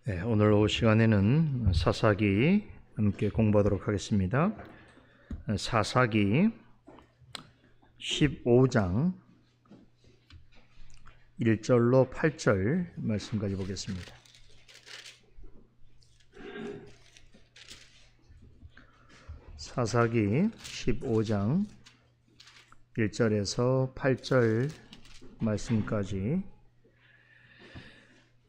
네, 오늘 오후 시간에는 사사기 함께 공부하도록 하겠습니다. 사사기 15장 1절로 8절 말씀까지 보겠습니다. 사사기 15장 1절에서 8절 말씀까지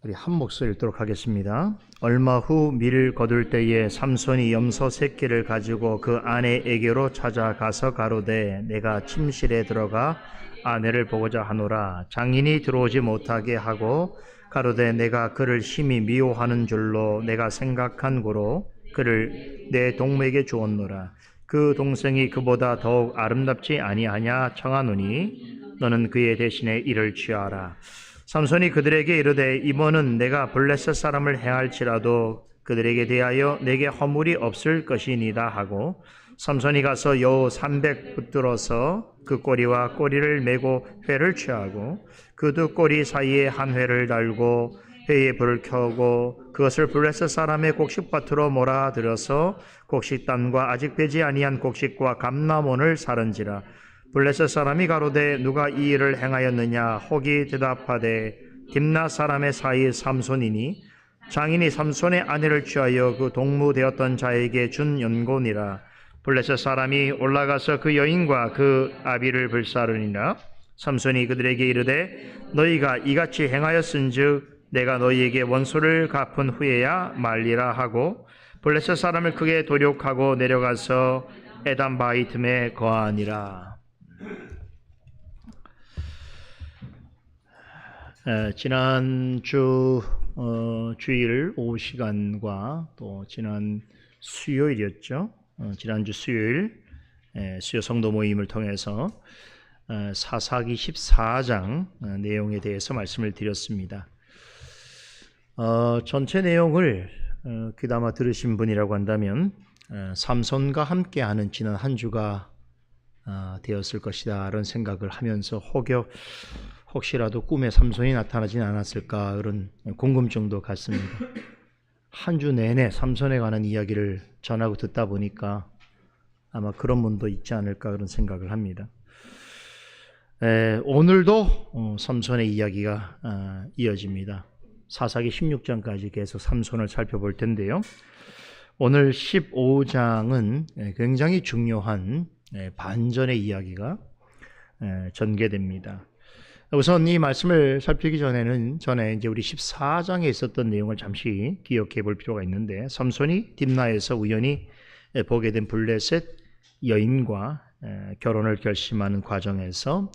우리 한 목소리 읽도록 하겠습니다. 얼마 후 밀을 거둘 때에 삼손이 염소 새끼를 가지고 그 아내에게로 찾아가서 가로되 내가 침실에 들어가 아내를 보고자 하노라. 장인이 들어오지 못하게 하고 가로되 내가 그를 심히 미워하는 줄로 내가 생각한 고로 그를 내 동무에게 주었노라. 그 동생이 그보다 더욱 아름답지 아니하냐 청하노니 너는 그의 대신에 이를 취하라. 삼손이 그들에게 이르되 이번은 내가 블레셋 사람을 행할지라도 그들에게 대하여 내게 허물이 없을 것이니이다 하고 삼손이 가서 여우 300 붙들어서 그 꼬리와 꼬리를 메고 회를 취하고 그 두 꼬리 사이에 한 회를 달고 회에 불을 켜고 그것을 블레셋 사람의 곡식밭으로 몰아들여서 곡식단과 아직 배지 아니한 곡식과 감람원을 사른지라. 블레셋 사람이 가로되 누가 이 일을 행하였느냐 혹이 대답하되 딥나 사람의 사이 삼손이니 장인이 삼손의 아내를 취하여 그 동무되었던 자에게 준 연고니라. 블레셋 사람이 올라가서 그 여인과 그 아비를 불사르니라. 삼손이 그들에게 이르되 너희가 이같이 행하였은즉 내가 너희에게 원수를 갚은 후에야 말리라 하고 블레셋 사람을 크게 도륙하고 내려가서 에담 바위 틈에 거하니라. 지난주 주일 오후 시간과 또 지난 수요일이었죠. 지난주 수요일 수요 성도 모임을 통해서 사사기 14장 내용에 대해서 말씀을 드렸습니다. 전체 내용을 귀담아 들으신 분이라고 한다면 삼손과 함께하는 지난 한 주가 되었을 것이다 라는 생각을 하면서 혹시라도 꿈에 삼손이 나타나진 않았을까 그런 궁금증도 갖습니다. 한 주 내내 삼손에 관한 이야기를 전하고 듣다 보니까 아마 그런 분도 있지 않을까 그런 생각을 합니다. 오늘도 삼손의 이야기가 이어집니다. 사사기 16장까지 계속 삼손을 살펴볼 텐데요. 오늘 15장은 굉장히 중요한 반전의 이야기가 전개됩니다. 우선 이 말씀을 살피기 전에 이제 우리 14장에 있었던 내용을 잠시 기억해 볼 필요가 있는데 삼손이 딥나에서 우연히 보게 된 블레셋 여인과 결혼을 결심하는 과정에서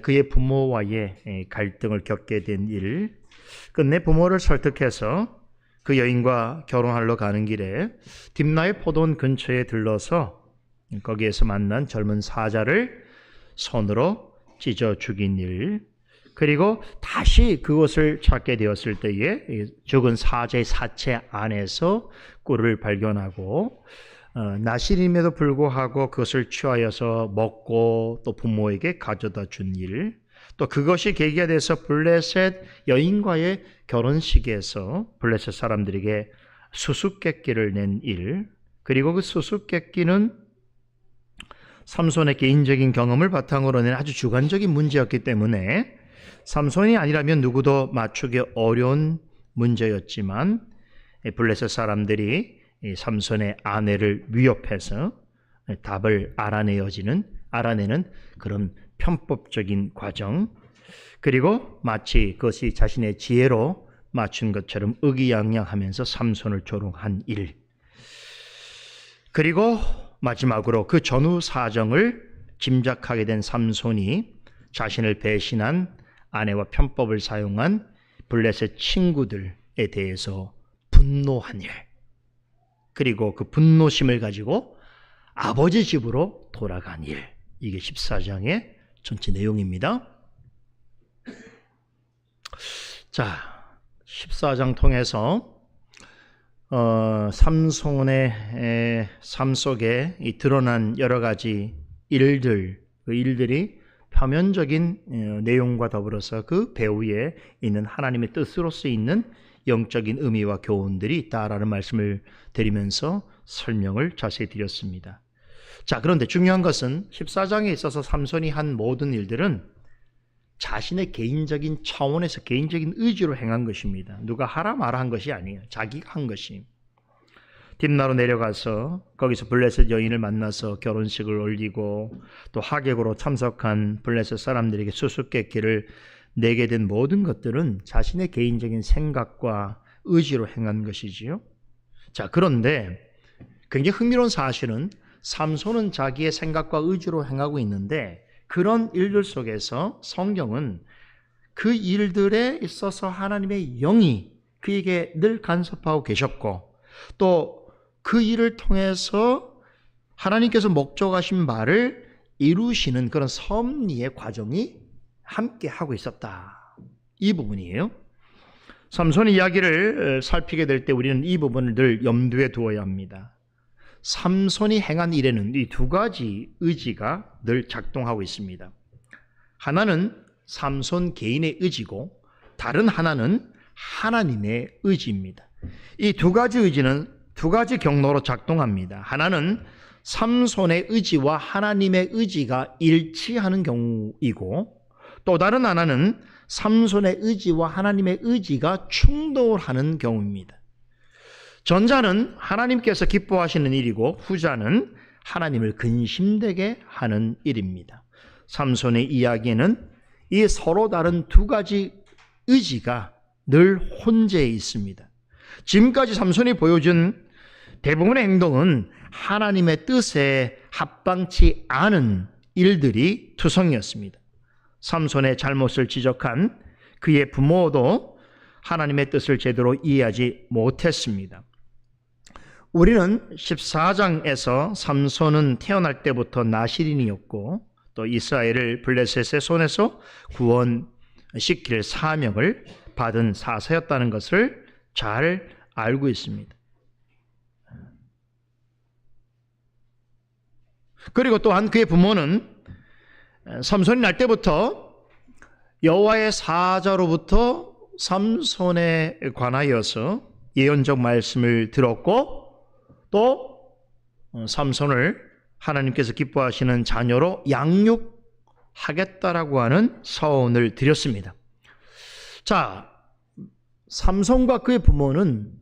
그의 부모와의 갈등을 겪게 된 일, 끝내 부모를 설득해서 그 여인과 결혼하러 가는 길에 딥나의 포도원 근처에 들러서 거기에서 만난 젊은 사자를 손으로 찢어 죽인 일, 그리고 다시 그것을 찾게 되었을 때에 죽은 사자의 사체 안에서 꿀을 발견하고 나실임에도 불구하고 그것을 취하여서 먹고 또 부모에게 가져다 준 일, 또 그것이 계기가 돼서 블레셋 여인과의 결혼식에서 블레셋 사람들에게 수수께끼를 낸 일, 그리고 그 수수께끼는 삼손의 개인적인 경험을 바탕으로 낸 아주 주관적인 문제였기 때문에 삼손이 아니라면 누구도 맞추기 어려운 문제였지만 블레셋 사람들이 삼손의 아내를 위협해서 답을 알아내는 그런 편법적인 과정, 그리고 마치 그것이 자신의 지혜로 맞춘 것처럼 의기양양하면서 삼손을 조롱한 일, 그리고 마지막으로 그 전후 사정을 짐작하게 된 삼손이 자신을 배신한 아내와 편법을 사용한 블레셋 친구들에 대해서 분노한 일, 그리고 그 분노심을 가지고 아버지 집으로 돌아간 일, 이게 14장의 전체 내용입니다. 자, 14장 통해서 삼손의 삶 속에 드러난 여러 가지 일들, 그 일들이 표면적인 내용과 더불어서 그 배후에 있는 하나님의 뜻으로서 있는 영적인 의미와 교훈들이 있다라는 말씀을 드리면서 설명을 자세히 드렸습니다. 자, 그런데 중요한 것은 14장에 있어서 삼손이 한 모든 일들은 자신의 개인적인 차원에서 개인적인 의지로 행한 것입니다. 누가 하라 말아 한 것이 아니에요. 자기가 한 것이. 딥나로 내려가서 거기서 블레셋 여인을 만나서 결혼식을 올리고 또 하객으로 참석한 블레셋 사람들에게 수수께끼를 내게 된 모든 것들은 자신의 개인적인 생각과 의지로 행한 것이지요. 자, 그런데 굉장히 흥미로운 사실은 삼손은 자기의 생각과 의지로 행하고 있는데 그런 일들 속에서 성경은 그 일들에 있어서 하나님의 영이 그에게 늘 간섭하고 계셨고 또 그 일을 통해서 하나님께서 목적하신 바를 이루시는 그런 섭리의 과정이 함께 하고 있었다. 이 부분이에요. 삼손의 이야기를 살피게 될 때 우리는 이 부분을 늘 염두에 두어야 합니다. 삼손이 행한 일에는 이 두 가지 의지가 늘 작동하고 있습니다. 하나는 삼손 개인의 의지고 다른 하나는 하나님의 의지입니다. 이 두 가지 의지는 두 가지 경로로 작동합니다. 하나는 삼손의 의지와 하나님의 의지가 일치하는 경우이고 또 다른 하나는 삼손의 의지와 하나님의 의지가 충돌하는 경우입니다. 전자는 하나님께서 기뻐하시는 일이고 후자는 하나님을 근심되게 하는 일입니다. 삼손의 이야기에는 이 서로 다른 두 가지 의지가 늘 혼재해 있습니다. 지금까지 삼손이 보여준 대부분의 행동은 하나님의 뜻에 합당치 않은 일들이 투성이었습니다. 삼손의 잘못을 지적한 그의 부모도 하나님의 뜻을 제대로 이해하지 못했습니다. 우리는 14장에서 삼손은 태어날 때부터 나실인이었고 또 이스라엘을 블레셋의 손에서 구원시킬 사명을 받은 사사였다는 것을 잘 알고 있습니다. 그리고 또한 그의 부모는 삼손이 날 때부터 여호와의 사자로부터 삼손에 관하여서 예언적 말씀을 들었고 또 삼손을 하나님께서 기뻐하시는 자녀로 양육하겠다라고 하는 서원을 드렸습니다. 자, 삼손과 그의 부모는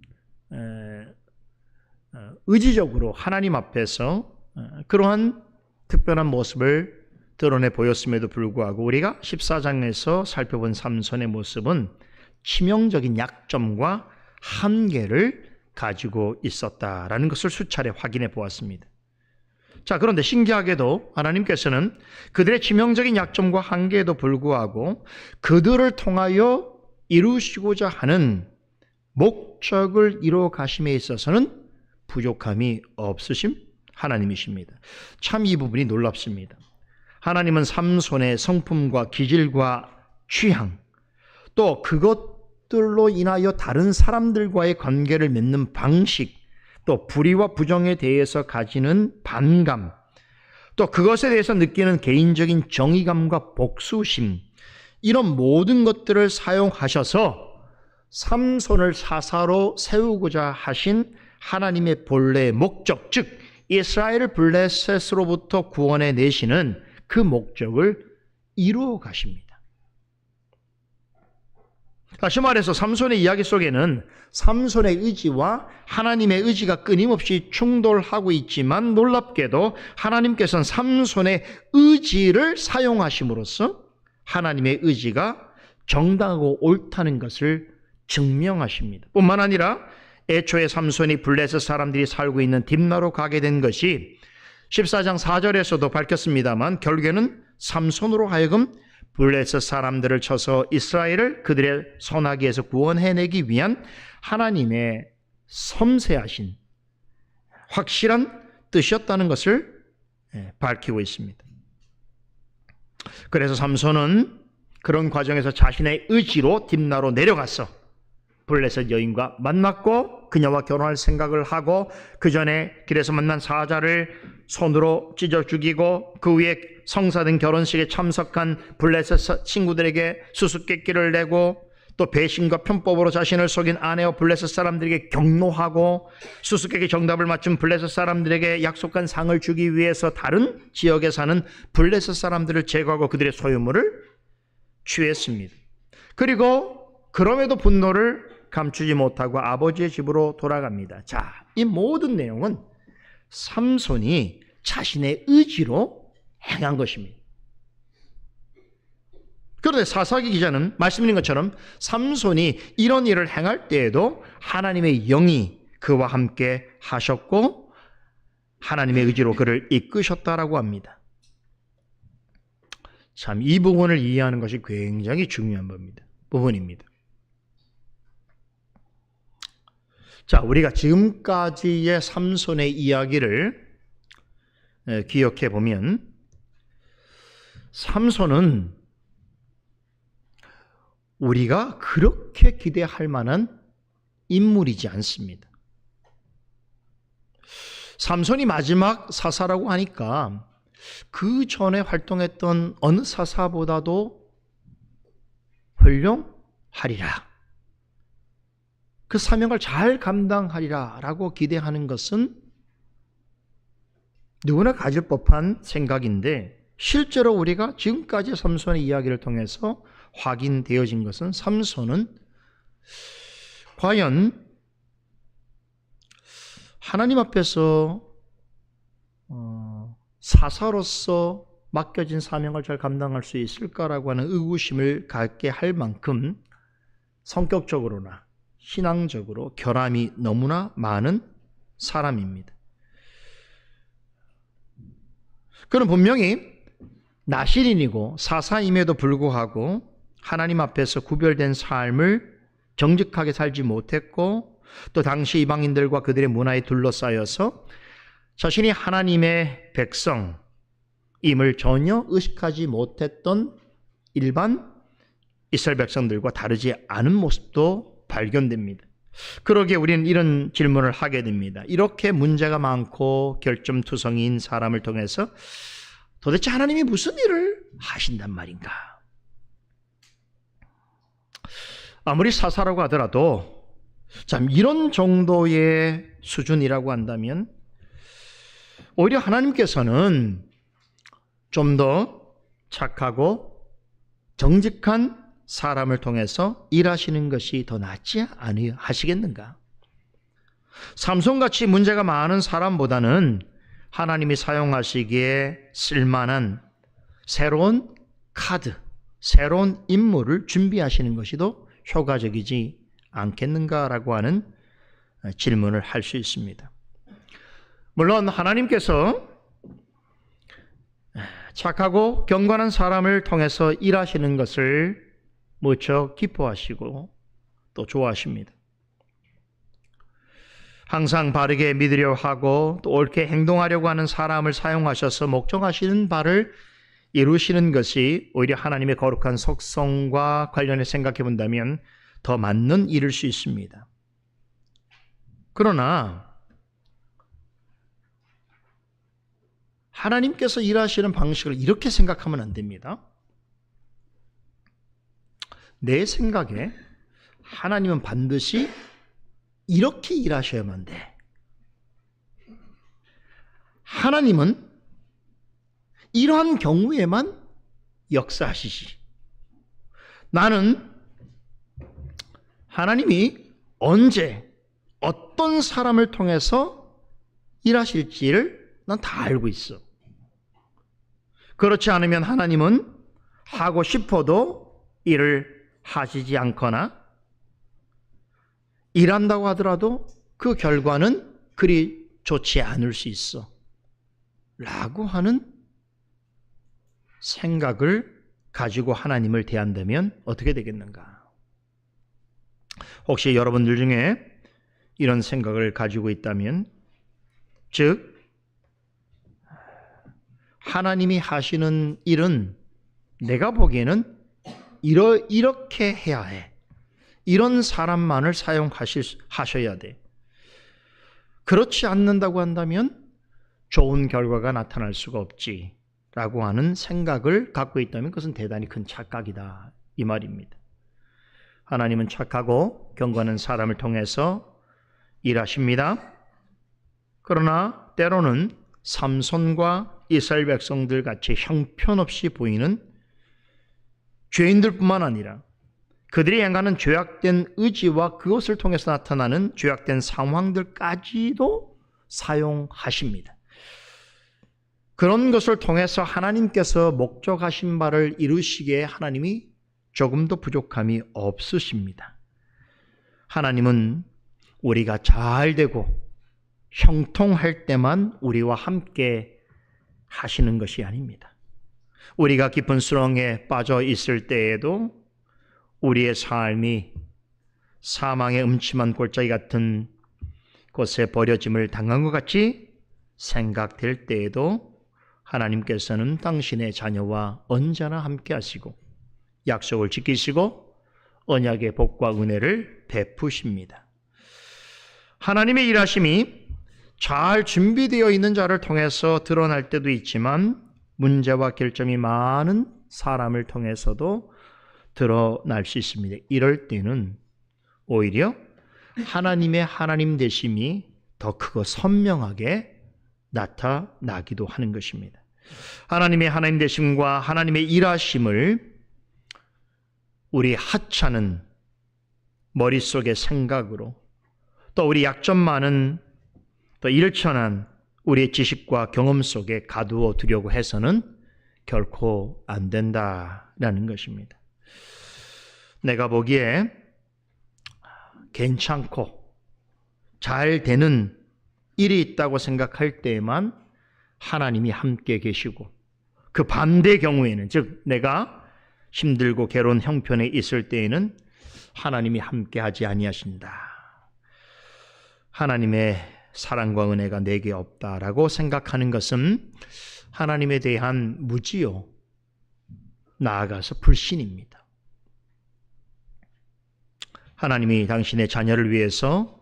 의지적으로 하나님 앞에서 그러한 특별한 모습을 드러내 보였음에도 불구하고 우리가 14장에서 살펴본 삼손의 모습은 치명적인 약점과 한계를 가지고 있었다라는 것을 수차례 확인해 보았습니다. 자, 그런데 신기하게도 하나님께서는 그들의 치명적인 약점과 한계에도 불구하고 그들을 통하여 이루시고자 하는 목적을 이루어 가심에 있어서는 부족함이 없으심 하나님이십니다. 참 이 부분이 놀랍습니다. 하나님은 삼손의 성품과 기질과 취향 또 그것들로 인하여 다른 사람들과의 관계를 맺는 방식 또 불의와 부정에 대해서 가지는 반감 또 그것에 대해서 느끼는 개인적인 정의감과 복수심 이런 모든 것들을 사용하셔서 삼손을 사사로 세우고자 하신 하나님의 본래의 목적 즉 이스라엘을 블레셋으로부터 구원해 내시는 그 목적을 이루어 가십니다. 다시 말해서 삼손의 이야기 속에는 삼손의 의지와 하나님의 의지가 끊임없이 충돌하고 있지만 놀랍게도 하나님께서는 삼손의 의지를 사용하심으로써 하나님의 의지가 정당하고 옳다는 것을 증명하십니다. 뿐만 아니라 애초에 삼손이 블레셋 사람들이 살고 있는 딥나로 가게 된 것이 14장 4절에서도 밝혔습니다만 결국에는 삼손으로 하여금 블레셋 사람들을 쳐서 이스라엘을 그들의 손아귀에서 구원해내기 위한 하나님의 섬세하신 확실한 뜻이었다는 것을 밝히고 있습니다. 그래서 삼손은 그런 과정에서 자신의 의지로 딥나로 내려가서 블레셋 여인과 만났고 그녀와 결혼할 생각을 하고 그 전에 길에서 만난 사자를 손으로 찢어 죽이고 그 위에 성사된 결혼식에 참석한 블레셋 친구들에게 수수께끼를 내고 또 배신과 편법으로 자신을 속인 아내와 블레셋 사람들에게 경노하고 수수께끼 정답을 맞춘 블레셋 사람들에게 약속한 상을 주기 위해서 다른 지역에 사는 블레셋 사람들을 제거하고 그들의 소유물을 취했습니다. 그리고 그럼에도 분노를 감추지 못하고 아버지의 집으로 돌아갑니다. 자, 이 모든 내용은 삼손이 자신의 의지로 행한 것입니다. 그런데 사사기 기자는 말씀드린 것처럼 삼손이 이런 일을 행할 때에도 하나님의 영이 그와 함께 하셨고 하나님의 의지로 그를 이끄셨다라고 합니다. 참, 이 부분을 이해하는 것이 굉장히 중요한 부분입니다. 자, 우리가 지금까지의 삼손의 이야기를 기억해 보면 삼손은 우리가 그렇게 기대할 만한 인물이지 않습니다. 삼손이 마지막 사사라고 하니까 그 전에 활동했던 어느 사사보다도 훌륭하리라, 그 사명을 잘 감당하리라 라고 기대하는 것은 누구나 가질 법한 생각인데, 실제로 우리가 지금까지 삼손의 이야기를 통해서 확인되어진 것은 삼손은 과연 하나님 앞에서 사사로서 맡겨진 사명을 잘 감당할 수 있을까라고 하는 의구심을 갖게 할 만큼 성격적으로나 신앙적으로 결함이 너무나 많은 사람입니다. 그는 분명히 나실인이고 사사임에도 불구하고 하나님 앞에서 구별된 삶을 정직하게 살지 못했고, 또 당시 이방인들과 그들의 문화에 둘러싸여서 자신이 하나님의 백성임을 전혀 의식하지 못했던 일반 이스라엘 백성들과 다르지 않은 모습도 발견됩니다. 그러기에 우리는 이런 질문을 하게 됩니다. 이렇게 문제가 많고 결점투성이인 사람을 통해서 도대체 하나님이 무슨 일을 하신단 말인가? 아무리 사사라고 하더라도 참 이런 정도의 수준이라고 한다면 오히려 하나님께서는 좀 더 착하고 정직한 사람을 통해서 일하시는 것이 더 낫지 않으시겠는가? 삼손같이 문제가 많은 사람보다는 하나님이 사용하시기에 쓸만한 새로운 카드, 새로운 임무를 준비하시는 것이 더 효과적이지 않겠는가라고 하는 질문을 할 수 있습니다. 물론 하나님께서 착하고 경건한 사람을 통해서 일하시는 것을 무척 기뻐하시고 또 좋아하십니다. 항상 바르게 믿으려 하고 또 옳게 행동하려고 하는 사람을 사용하셔서 목적하시는 바를 이루시는 것이 오히려 하나님의 거룩한 속성과 관련해 생각해 본다면 더 맞는 일일 수 있습니다. 그러나 하나님께서 일하시는 방식을 이렇게 생각하면 안 됩니다. 내 생각에 하나님은 반드시 이렇게 일하셔야만 돼. 하나님은 이러한 경우에만 역사하시지. 나는 하나님이 언제 어떤 사람을 통해서 일하실지를 난 다 알고 있어. 그렇지 않으면 하나님은 하고 싶어도 일을 하시지 않거나 일한다고 하더라도 그 결과는 그리 좋지 않을 수 있어 라고 하는 생각을 가지고 하나님을 대한다면 어떻게 되겠는가? 혹시 여러분들 중에 이런 생각을 가지고 있다면, 즉 하나님이 하시는 일은 내가 보기에는 이렇게 해야 해. 이런 사람만을 사용하셔야 돼. 그렇지 않는다고 한다면 좋은 결과가 나타날 수가 없지 라고 하는 생각을 갖고 있다면 그것은 대단히 큰 착각이다 이 말입니다. 하나님은 착하고 경건한 사람을 통해서 일하십니다. 그러나 때로는 삼손과 이스라엘 백성들 같이 형편없이 보이는 죄인들뿐만 아니라 그들이 행하는 죄악된 의지와 그것을 통해서 나타나는 죄악된 상황들까지도 사용하십니다. 그런 것을 통해서 하나님께서 목적하신 바를 이루시기에 하나님이 조금도 부족함이 없으십니다. 하나님은 우리가 잘 되고 형통할 때만 우리와 함께 하시는 것이 아닙니다. 우리가 깊은 수렁에 빠져 있을 때에도 우리의 삶이 사망의 음침한 골짜기 같은 곳에 버려짐을 당한 것 같이 생각될 때에도 하나님께서는 당신의 자녀와 언제나 함께 하시고 약속을 지키시고 언약의 복과 은혜를 베푸십니다. 하나님의 일하심이 잘 준비되어 있는 자를 통해서 드러날 때도 있지만 문제와 결점이 많은 사람을 통해서도 드러날 수 있습니다. 이럴 때는 오히려 하나님의 하나님 되심이 더 크고 선명하게 나타나기도 하는 것입니다. 하나님의 하나님 되심과 하나님의 일하심을 우리 하찮은 머릿속의 생각으로 또 우리 약점 많은 또 일천한 우리의 지식과 경험 속에 가두어 두려고 해서는 결코 안 된다라는 것입니다. 내가 보기에 괜찮고 잘 되는 일이 있다고 생각할 때에만 하나님이 함께 계시고 그 반대 경우에는 즉 내가 힘들고 괴로운 형편에 있을 때에는 하나님이 함께 하지 아니하신다. 하나님의 사랑과 은혜가 내게 없다라고 생각하는 것은 하나님에 대한 무지요, 나아가서 불신입니다. 하나님이 당신의 자녀를 위해서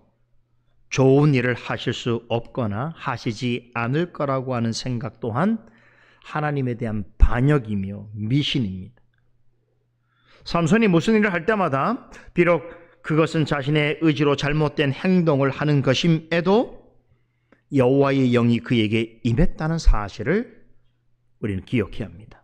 좋은 일을 하실 수 없거나 하시지 않을 거라고 하는 생각 또한 하나님에 대한 반역이며 미신입니다. 삼손이 무슨 일을 할 때마다 비록 그것은 자신의 의지로 잘못된 행동을 하는 것임에도 여호와의 영이 그에게 임했다는 사실을 우리는 기억해야 합니다.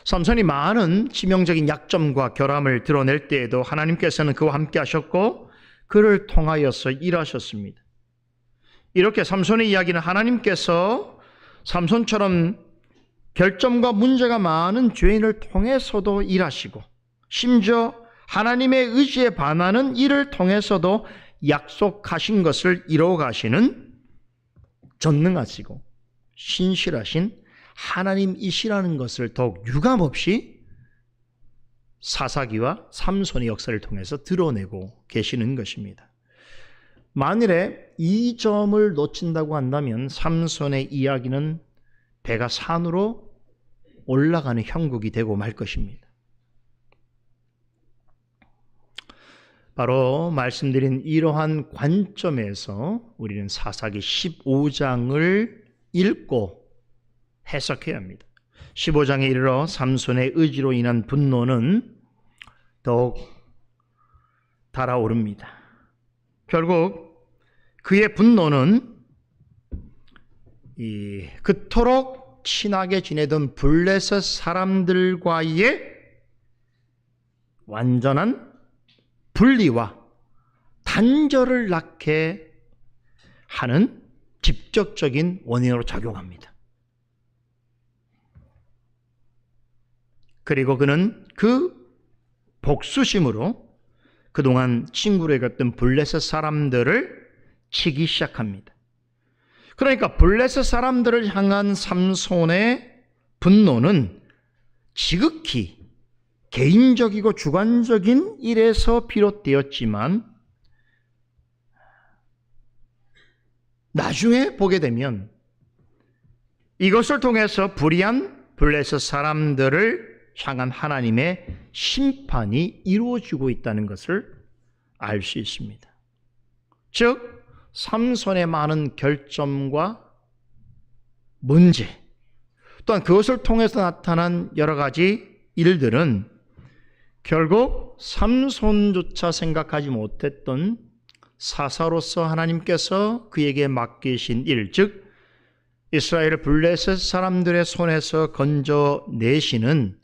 삼손이 많은 치명적인 약점과 결함을 드러낼 때에도 하나님께서는 그와 함께 하셨고 그를 통하여서 일하셨습니다. 이렇게 삼손의 이야기는 하나님께서 삼손처럼 결점과 문제가 많은 죄인을 통해서도 일하시고 심지어 하나님의 의지에 반하는 일을 통해서도 약속하신 것을 이루어 가시는 전능하시고 신실하신 하나님이시라는 것을 더욱 유감없이 사사기와 삼손의 역사를 통해서 드러내고 계시는 것입니다. 만일에 이 점을 놓친다고 한다면 삼손의 이야기는 배가 산으로 올라가는 형국이 되고 말 것입니다. 바로 말씀드린 이러한 관점에서 우리는 사사기 15장을 읽고 해석해야 합니다. 15장에 이르러 삼손의 의지로 인한 분노는 더욱 달아오릅니다. 결국 그의 분노는 그토록 친하게 지내던 블레셋 사람들과의 완전한 분리와 단절을 낳게 하는 직접적인 원인으로 작용합니다. 그리고 그는 그 복수심으로 그동안 친구로 여겼던 블레셋 사람들을 치기 시작합니다. 그러니까 블레셋 사람들을 향한 삼손의 분노는 지극히 개인적이고 주관적인 일에서 비롯되었지만 나중에 보게 되면 이것을 통해서 불의한 블레셋 사람들을 향한 하나님의 심판이 이루어지고 있다는 것을 알 수 있습니다. 즉 삼손의 많은 결점과 문제 또한 그것을 통해서 나타난 여러 가지 일들은 결국 삼손조차 생각하지 못했던 사사로서 하나님께서 그에게 맡기신 일, 즉 이스라엘 블레셋 사람들의 손에서 건져내시는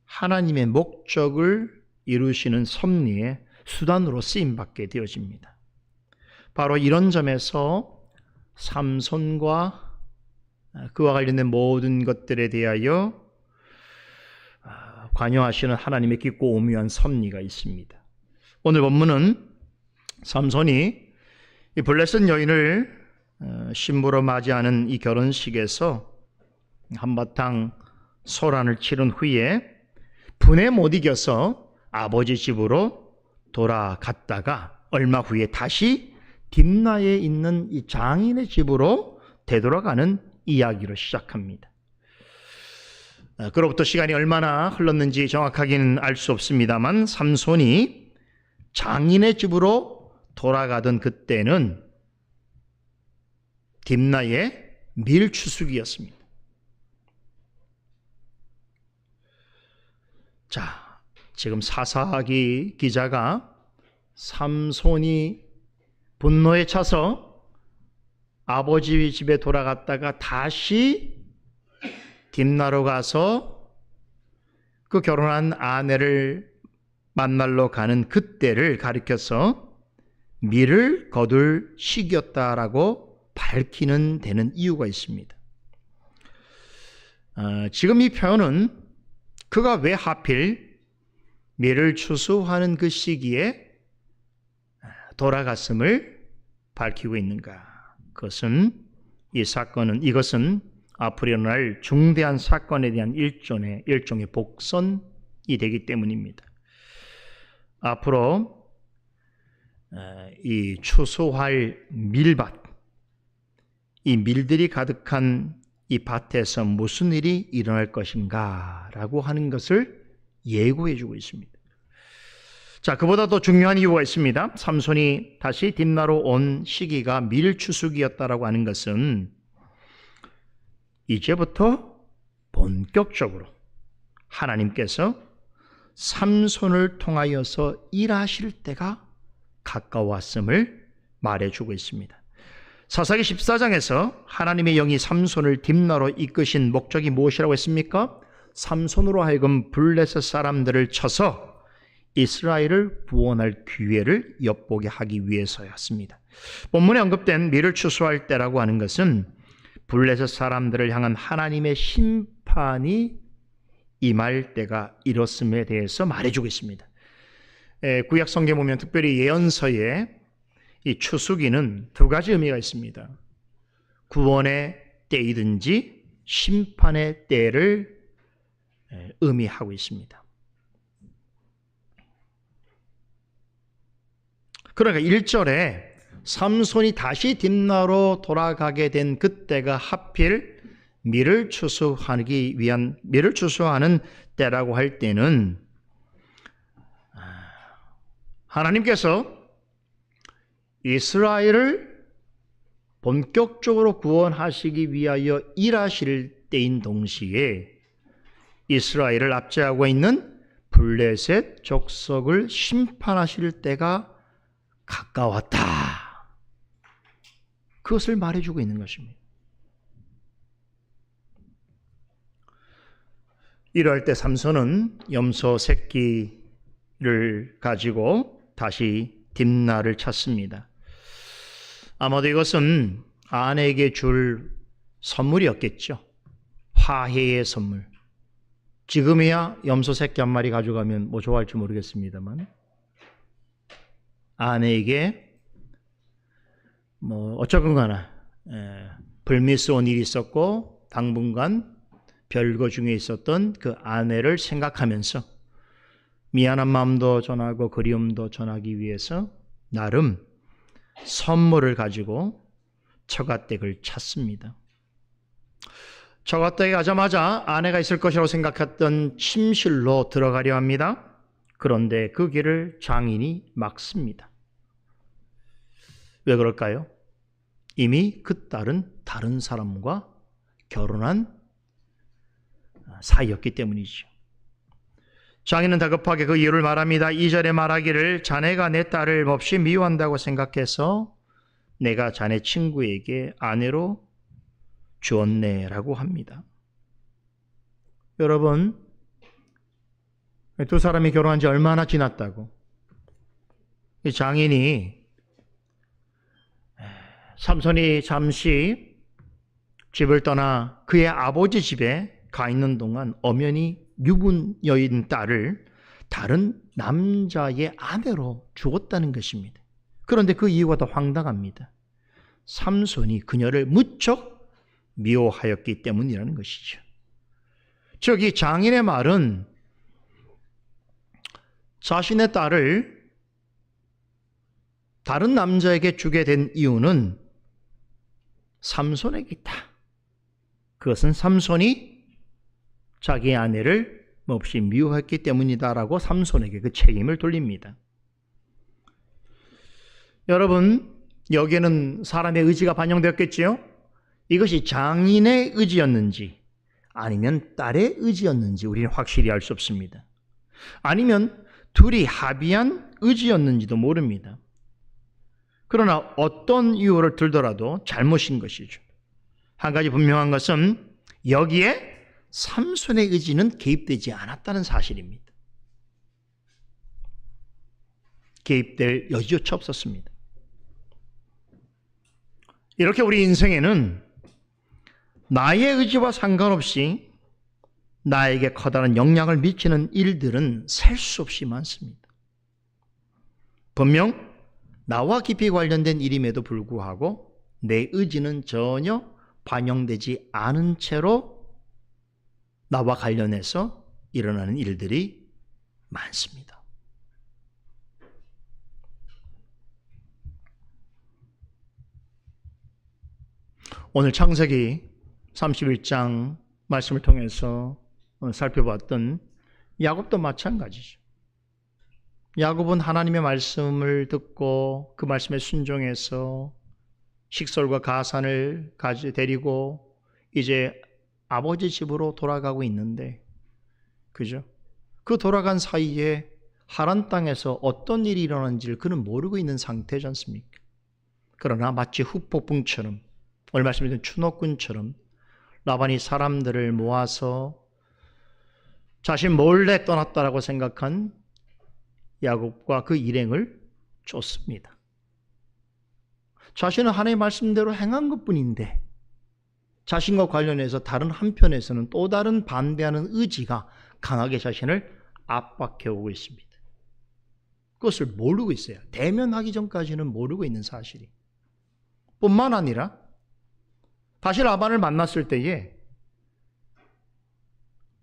하나님의 목적을 이루시는 섭리의 수단으로 쓰임받게 되어집니다. 바로 이런 점에서 삼손과 그와 관련된 모든 것들에 대하여 관여하시는 하나님의 깊고 오묘한 섭리가 있습니다. 오늘 본문은 삼손이 이 블레셋 여인을 신부로 맞이하는 이 결혼식에서 한바탕 소란을 치른 후에 분에 못 이겨서 아버지 집으로 돌아갔다가 얼마 후에 다시 딥나에 있는 이 장인의 집으로 되돌아가는 이야기로 시작합니다. 그로부터 시간이 얼마나 흘렀는지 정확하게는 알 수 없습니다만 삼손이 장인의 집으로 돌아가던 그때는 딥나의 밀추수기였습니다. 자, 지금 사사기 기자가 삼손이 분노에 차서 아버지 집에 돌아갔다가 다시 딥나로 가서 그 결혼한 아내를 만나러 가는 그때를 가리켜서 밀을 거둘 시기였다라고 밝히는 데는 이유가 있습니다. 지금 이 표현은 그가 왜 하필 밀을 추수하는 그 시기에 돌아갔음을 밝히고 있는가? 이것은 앞으로 일어날 중대한 사건에 대한 일종의 복선이 되기 때문입니다. 앞으로 이 추수할 밀밭, 이 밀들이 가득한 이 밭에서 무슨 일이 일어날 것인가 라고 하는 것을 예고해 주고 있습니다. 자, 그보다 더 중요한 이유가 있습니다. 삼손이 다시 딥나로 온 시기가 밀추수기였다라고 하는 것은 이제부터 본격적으로 하나님께서 삼손을 통하여서 일하실 때가 가까웠음을 말해주고 있습니다. 사사기 14장에서 하나님의 영이 삼손을 딥나로 이끄신 목적이 무엇이라고 했습니까? 삼손으로 하여금 블레셋 사람들을 쳐서 이스라엘을 구원할 기회를 엿보게 하기 위해서였습니다. 본문에 언급된 밀을 추수할 때라고 하는 것은 블레셋 사람들을 향한 하나님의 심판이 임할 때가 이렇음에 대해서 말해주고 있습니다. 구약 성경에 보면 특별히 예언서에 이 추수기는 두 가지 의미가 있습니다. 구원의 때이든지 심판의 때를 의미하고 있습니다. 그러니까 1절에 삼손이 다시 딥나로 돌아가게 된 그때가 하필 밀을 추수하는 때라고 할 때는 하나님께서 이스라엘을 본격적으로 구원하시기 위하여 일하실 때인 동시에 이스라엘을 압제하고 있는 블레셋 족속을 심판하실 때가 가까웠다. 그것을 말해주고 있는 것입니다. 이럴 때 삼손은 염소 새끼를 가지고 다시 딥나를 찾습니다. 아마도 이것은 아내에게 줄 선물이었겠죠. 화해의 선물. 지금이야 염소 새끼 한 마리 가져가면 뭐 좋아할지 모르겠습니다만 아내에게 뭐 어쩌건가나 불미스러운 일이 있었고 당분간 별거 중에 있었던 그 아내를 생각하면서 미안한 마음도 전하고 그리움도 전하기 위해서 나름 선물을 가지고 처가댁을 찾습니다. 처가댁에 가자마자 아내가 있을 것이라고 생각했던 침실로 들어가려 합니다. 그런데 그 길을 장인이 막습니다. 왜 그럴까요? 이미 그 딸은 다른 사람과 결혼한 사이였기 때문이죠. 장인은 다급하게 그 이유를 말합니다. 2절에 말하기를 자네가 내 딸을 몹시 미워한다고 생각해서 내가 자네 친구에게 아내로 주었네라고 합니다. 여러분, 두 사람이 결혼한 지 얼마나 지났다고? 이 장인이 삼손이 잠시 집을 떠나 그의 아버지 집에 가 있는 동안 엄연히 유분 여인 딸을 다른 남자의 아내로 주었다는 것입니다. 그런데 그 이유가 더 황당합니다. 삼손이 그녀를 무척 미워하였기 때문이라는 것이죠. 즉, 이 장인의 말은 자신의 딸을 다른 남자에게 주게 된 이유는 삼손에게 있다. 그것은 삼손이 자기 아내를 몹시 미워했기 때문이다라고 삼손에게 그 책임을 돌립니다. 여러분, 여기에는 사람의 의지가 반영되었겠지요? 이것이 장인의 의지였는지 아니면 딸의 의지였는지 우리는 확실히 알 수 없습니다. 아니면 둘이 합의한 의지였는지도 모릅니다. 그러나 어떤 이유를 들더라도 잘못인 것이죠. 한 가지 분명한 것은 여기에 삼손의 의지는 개입되지 않았다는 사실입니다. 개입될 여지조차 없었습니다. 이렇게 우리 인생에는 나의 의지와 상관없이 나에게 커다란 영향을 미치는 일들은 셀 수 없이 많습니다. 분명 나와 깊이 관련된 일임에도 불구하고 내 의지는 전혀 반영되지 않은 채로 나와 관련해서 일어나는 일들이 많습니다. 오늘 창세기 31장 말씀을 통해서 살펴봤던 야곱도 마찬가지죠. 야곱은 하나님의 말씀을 듣고 그 말씀에 순종해서 식솔과 가산을 데리고 이제 아버지 집으로 돌아가고 있는데, 그죠? 그 돌아간 사이에 하란 땅에서 어떤 일이 일어나는지를 그는 모르고 있는 상태지 않습니까? 그러나 마치 흑폭풍처럼, 오늘 말씀드린 추노꾼처럼 라반이 사람들을 모아서 자신 몰래 떠났다라고 생각한 야곱과 그 일행을 쫓습니다. 자신은 하나님의 말씀대로 행한 것뿐인데 자신과 관련해서 다른 한편에서는 또 다른 반대하는 의지가 강하게 자신을 압박해오고 있습니다. 그것을 모르고 있어요. 대면하기 전까지는 모르고 있는 사실이. 뿐만 아니라 다시 라반을 만났을 때에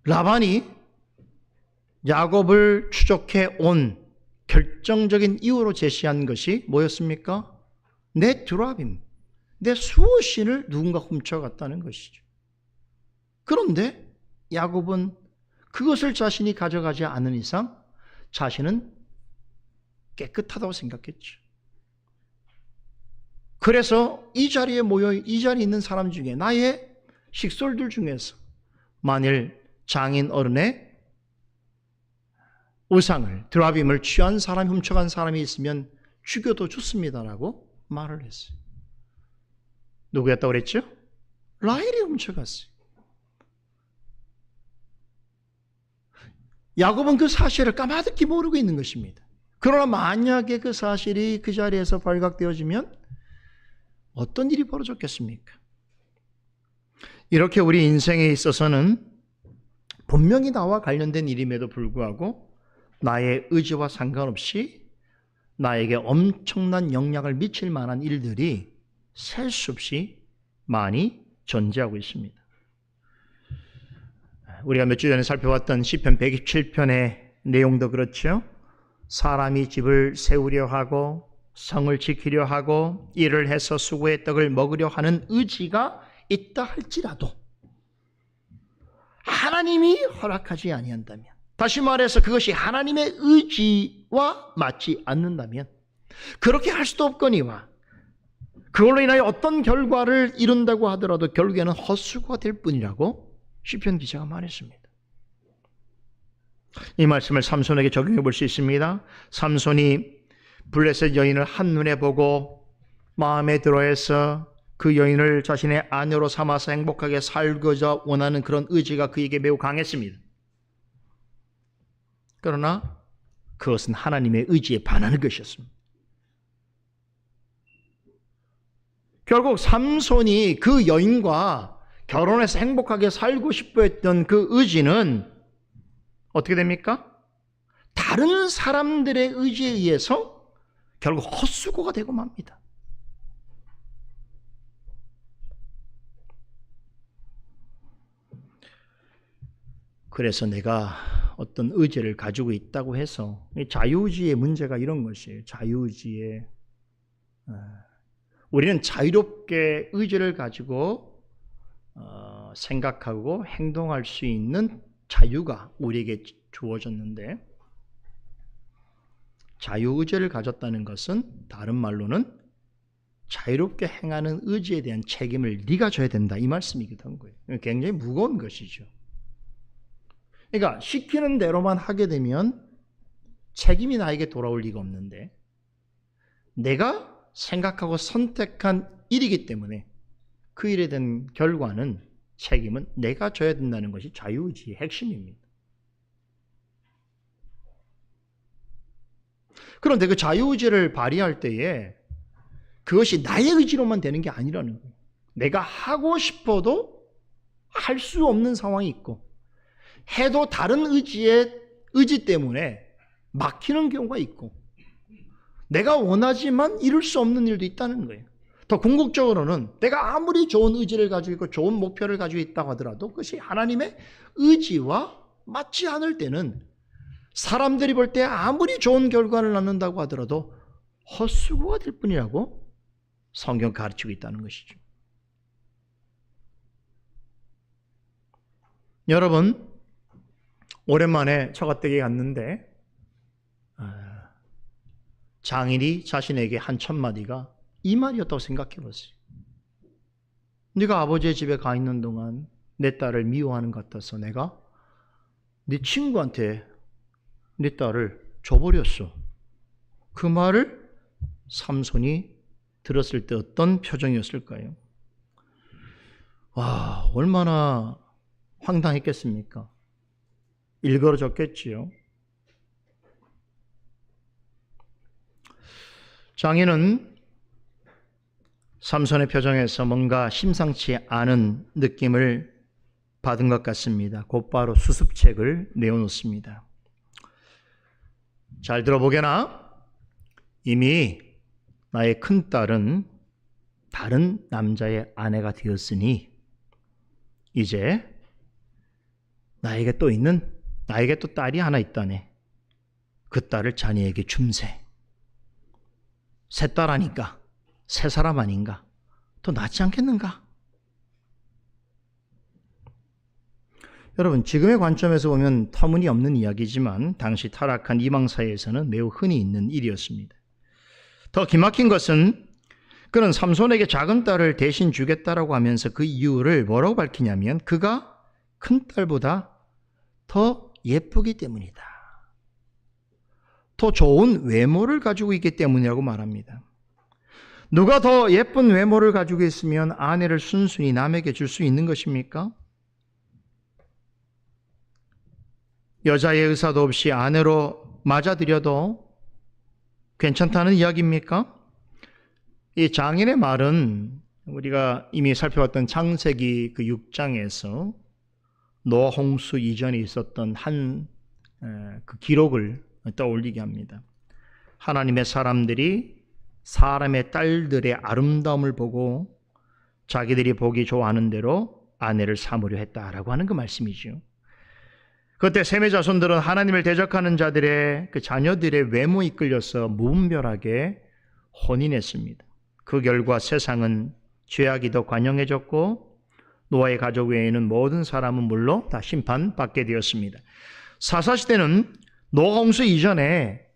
라반이 야곱을 추적해 온 결정적인 이유로 제시한 것이 뭐였습니까? 내 드라빔, 내 수호신을 누군가 훔쳐갔다는 것이죠. 그런데 야곱은 그것을 자신이 가져가지 않은 이상 자신은 깨끗하다고 생각했죠. 그래서 이 자리에 이 자리에 있는 사람 중에 나의 식솔들 중에서 만일 장인 어른의 우상을, 드라빔을 취한 사람이 훔쳐간 사람이 있으면 죽여도 좋습니다라고 말을 했어요. 누구였다고 그랬죠? 라헬이 훔쳐갔어요. 야곱은 그 사실을 까마득히 모르고 있는 것입니다. 그러나 만약에 그 사실이 그 자리에서 발각되어지면 어떤 일이 벌어졌겠습니까? 이렇게 우리 인생에 있어서는 분명히 나와 관련된 일임에도 불구하고 나의 의지와 상관없이 나에게 엄청난 영향을 미칠 만한 일들이 셀 수 없이 많이 존재하고 있습니다. 우리가 몇 주 전에 살펴봤던 시편 127편의 내용도 그렇죠. 사람이 집을 세우려 하고 성을 지키려 하고 일을 해서 수고의 떡을 먹으려 하는 의지가 있다 할지라도 하나님이 허락하지 아니한다면, 다시 말해서 그것이 하나님의 의지와 맞지 않는다면 그렇게 할 수도 없거니와 그걸로 인하여 어떤 결과를 이룬다고 하더라도 결국에는 헛수고가 될 뿐이라고 시편 기자가 말했습니다. 이 말씀을 삼손에게 적용해 볼 수 있습니다. 삼손이 블레셋 여인을 한눈에 보고 마음에 들어해서 그 여인을 자신의 아내로 삼아서 행복하게 살고자 원하는 그런 의지가 그에게 매우 강했습니다. 그러나 그것은 하나님의 의지에 반하는 것이었습니다. 결국 삼손이 그 여인과 결혼해서 행복하게 살고 싶어 했던 그 의지는 어떻게 됩니까? 다른 사람들의 의지에 의해서 결국 헛수고가 되고 맙니다. 그래서 내가 어떤 의지를 가지고 있다고 해서 자유의지의 문제가 이런 것이에요. 자유의지의 우리는 자유롭게 의지를 가지고 생각하고 행동할 수 있는 자유가 우리에게 주어졌는데, 자유의지를 가졌다는 것은 다른 말로는 자유롭게 행하는 의지에 대한 책임을 네가 져야 된다, 이 말씀이기도 한 거예요. 굉장히 무거운 것이죠. 그러니까 시키는 대로만 하게 되면 책임이 나에게 돌아올 리가 없는데, 내가 생각하고 선택한 일이기 때문에 그 일에 대한 결과는, 책임은 내가 져야 된다는 것이 자유의지의 핵심입니다. 그런데 그 자유의지를 발휘할 때에 그것이 나의 의지로만 되는 게 아니라는 거예요. 내가 하고 싶어도 할 수 없는 상황이 있고, 해도 다른 의지 때문에 막히는 경우가 있고, 내가 원하지만 이룰 수 없는 일도 있다는 거예요. 더 궁극적으로는 내가 아무리 좋은 의지를 가지고 있고 좋은 목표를 가지고 있다고 하더라도 그것이 하나님의 의지와 맞지 않을 때는, 사람들이 볼 때 아무리 좋은 결과를 낳는다고 하더라도 헛수고가 될 뿐이라고 성경 가르치고 있다는 것이죠. 여러분, 오랜만에 처가댁에 갔는데 장인이 자신에게 한 첫마디가 이 말이었다고 생각해 보세요. 네가 아버지의 집에 가 있는 동안 내 딸을 미워하는 것 같아서 내가 네 친구한테 네 딸을 줘버렸어. 그 말을 삼손이 들었을 때 어떤 표정이었을까요? 와, 얼마나 황당했겠습니까? 일그러졌겠지요. 장인은 삼손의 표정에서 뭔가 심상치 않은 느낌을 받은 것 같습니다. 곧바로 수습책을 내어놓습니다. 잘 들어보게나. 이미 나의 큰딸은 다른 남자의 아내가 되었으니 이제 나에게 또 딸이 하나 있다네. 그 딸을 자네에게 줌세. 새 딸 아니까, 새 사람 아닌가? 더 낫지 않겠는가? 여러분, 지금의 관점에서 보면 터무니없는 이야기지만 당시 타락한 이방 사회에서는 매우 흔히 있는 일이었습니다. 더 기막힌 것은 그는 삼손에게 작은 딸을 대신 주겠다라고 하면서 그 이유를 뭐라고 밝히냐면 그가 큰 딸보다 더 예쁘기 때문이다. 더 좋은 외모를 가지고 있기 때문이라고 말합니다. 누가 더 예쁜 외모를 가지고 있으면 아내를 순순히 남에게 줄 수 있는 것입니까? 여자의 의사도 없이 아내로 맞아들여도 괜찮다는 이야기입니까? 이 장인의 말은 우리가 이미 살펴봤던 창세기 그 6장에서 노아 홍수 이전에 있었던 그 기록을 떠올리게 합니다. 하나님의 사람들이 사람의 딸들의 아름다움을 보고 자기들이 보기 좋아하는 대로 아내를 삼으려 했다라고 하는 그 말씀이죠. 그때 셈의 자손들은 하나님을 대적하는 자들의 그 자녀들의 외모에 이끌려서 무분별하게 혼인했습니다. 그 결과 세상은 죄악이 더 관영해졌고 노아의 가족 외에는 모든 사람은 물론 다 심판받게 되었습니다. 사사시대는 노아 홍수 이전에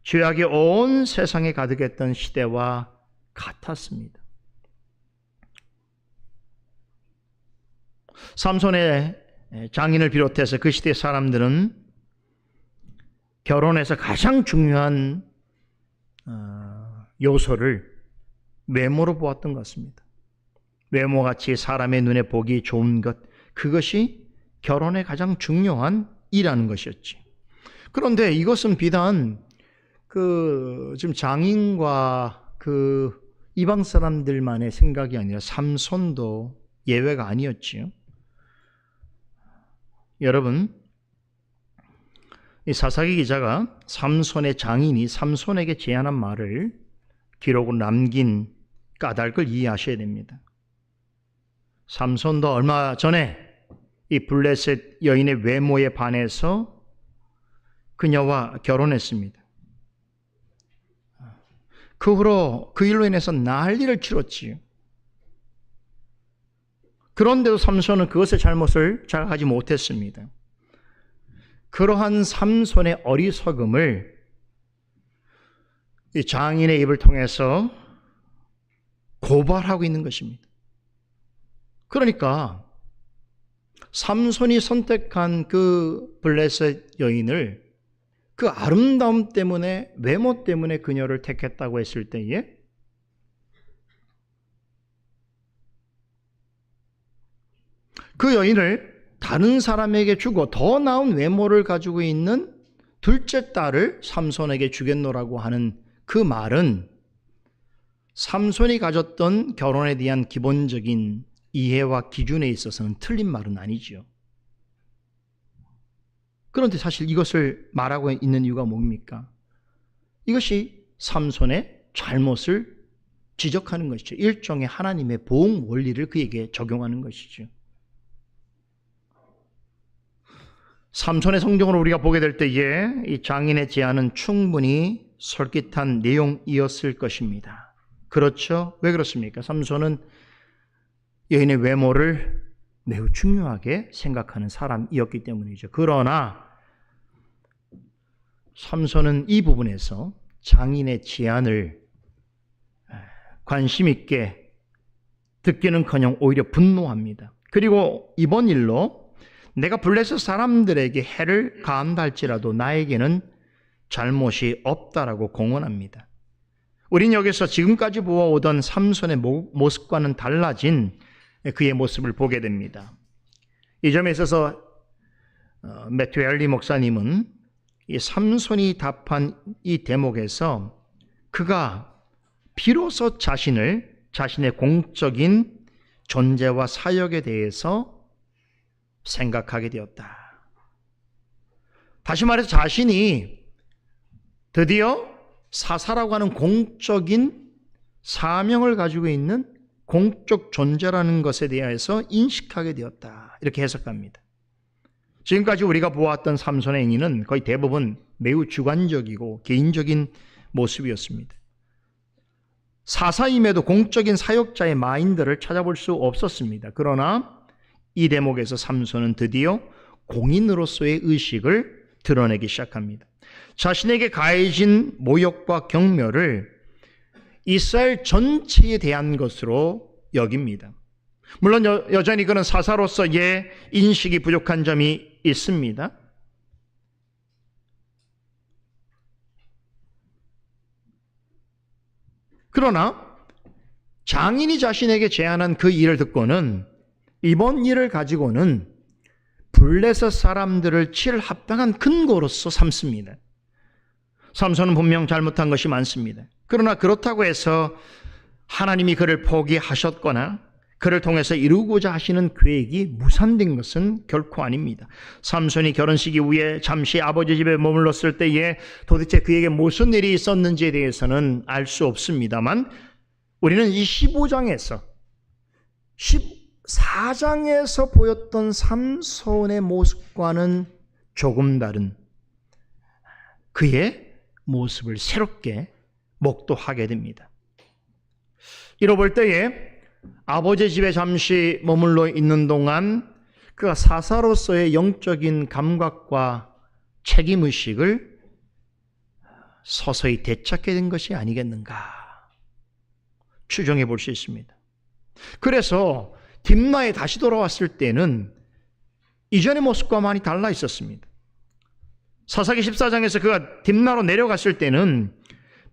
죄악이 온 세상에 가득했던 시대와 같았습니다. 삼손의 장인을 비롯해서 그 시대 사람들은 결혼에서 가장 중요한 요소를 외모로 보았던 것 같습니다. 외모같이 사람의 눈에 보기 좋은 것, 그것이 결혼의 가장 중요한 이라는 것이었지. 그런데 이것은 비단 지금 장인과 이방 사람들만의 생각이 아니라 삼손도 예외가 아니었지요. 여러분, 이 사사기 기자가 삼손의 장인이 삼손에게 제안한 말을 기록으로 남긴 까닭을 이해하셔야 됩니다. 삼손도 얼마 전에 이 블레셋 여인의 외모에 반해서 그녀와 결혼했습니다. 그 후로 그 일로 인해서 난리를 치렀지요. 그런데도 삼손은 그것의 잘못을 자각하지 못했습니다. 그러한 삼손의 어리석음을 이 장인의 입을 통해서 고발하고 있는 것입니다. 그러니까 삼손이 선택한 그 블레셋 여인을 그 아름다움 때문에, 외모 때문에 그녀를 택했다고 했을 때에 그 여인을 다른 사람에게 주고 더 나은 외모를 가지고 있는 둘째 딸을 삼손에게 주겠노라고 하는 그 말은 삼손이 가졌던 결혼에 대한 기본적인 이해와 기준에 있어서는 틀린 말은 아니지요. 그런데 사실 이것을 말하고 있는 이유가 뭡니까? 이것이 삼손의 잘못을 지적하는 것이죠. 일종의 하나님의 보응 원리를 그에게 적용하는 것이죠. 삼손의 성경을 우리가 보게 될 때에 이 장인의 제안은 충분히 솔깃한 내용이었을 것입니다. 그렇죠? 왜 그렇습니까? 삼손은 여인의 외모를 매우 중요하게 생각하는 사람이었기 때문이죠. 그러나 삼손은 이 부분에서 장인의 제안을 관심 있게 듣기는커녕 오히려 분노합니다. 그리고 이번 일로 내가 블레셋 사람들에게 해를 가한다 할지라도 나에게는 잘못이 없다라고 공언합니다. 우린 여기서 지금까지 보아오던 삼손의 모습과는 달라진 그의 모습을 보게 됩니다. 이 점에 있어서 매튜 엘리 목사님은 이 삼손이 답한 이 대목에서 그가 비로소 자신의 공적인 존재와 사역에 대해서 생각하게 되었다. 다시 말해서 자신이 드디어 사사라고 하는 공적인 사명을 가지고 있는 공적 존재라는 것에 대해서 인식하게 되었다. 이렇게 해석합니다. 지금까지 우리가 보았던 삼손의 행위는 거의 대부분 매우 주관적이고 개인적인 모습이었습니다. 사사임에도 공적인 사역자의 마인드를 찾아볼 수 없었습니다. 그러나 이 대목에서 삼손은 드디어 공인으로서의 의식을 드러내기 시작합니다. 자신에게 가해진 모욕과 경멸을 이스라엘 전체에 대한 것으로 여깁니다. 물론 여전히 그는 사사로서의 인식이 부족한 점이 있습니다. 그러나 장인이 자신에게 제안한 그 일을 듣고는 이번 일을 가지고는 블레셋 사람들을 칠 합당한 근거로서 삼습니다. 삼손은 분명 잘못한 것이 많습니다. 그러나 그렇다고 해서 하나님이 그를 포기하셨거나 그를 통해서 이루고자 하시는 계획이 무산된 것은 결코 아닙니다. 삼손이 결혼식 이후에 잠시 아버지 집에 머물렀을 때에 도대체 그에게 무슨 일이 있었는지에 대해서는 알 수 없습니다만 우리는 이 15장에서 14장에서 보였던 삼손의 모습과는 조금 다른 그의 모습을 새롭게 목도하게 됩니다. 이뤄볼 때에 아버지 집에 잠시 머물러 있는 동안 그가 사사로서의 영적인 감각과 책임의식을 서서히 되찾게 된 것이 아니겠는가 추정해 볼 수 있습니다. 그래서 딥나에 다시 돌아왔을 때는 이전의 모습과 많이 달라 있었습니다. 사사기 14장에서 그가 딥나로 내려갔을 때는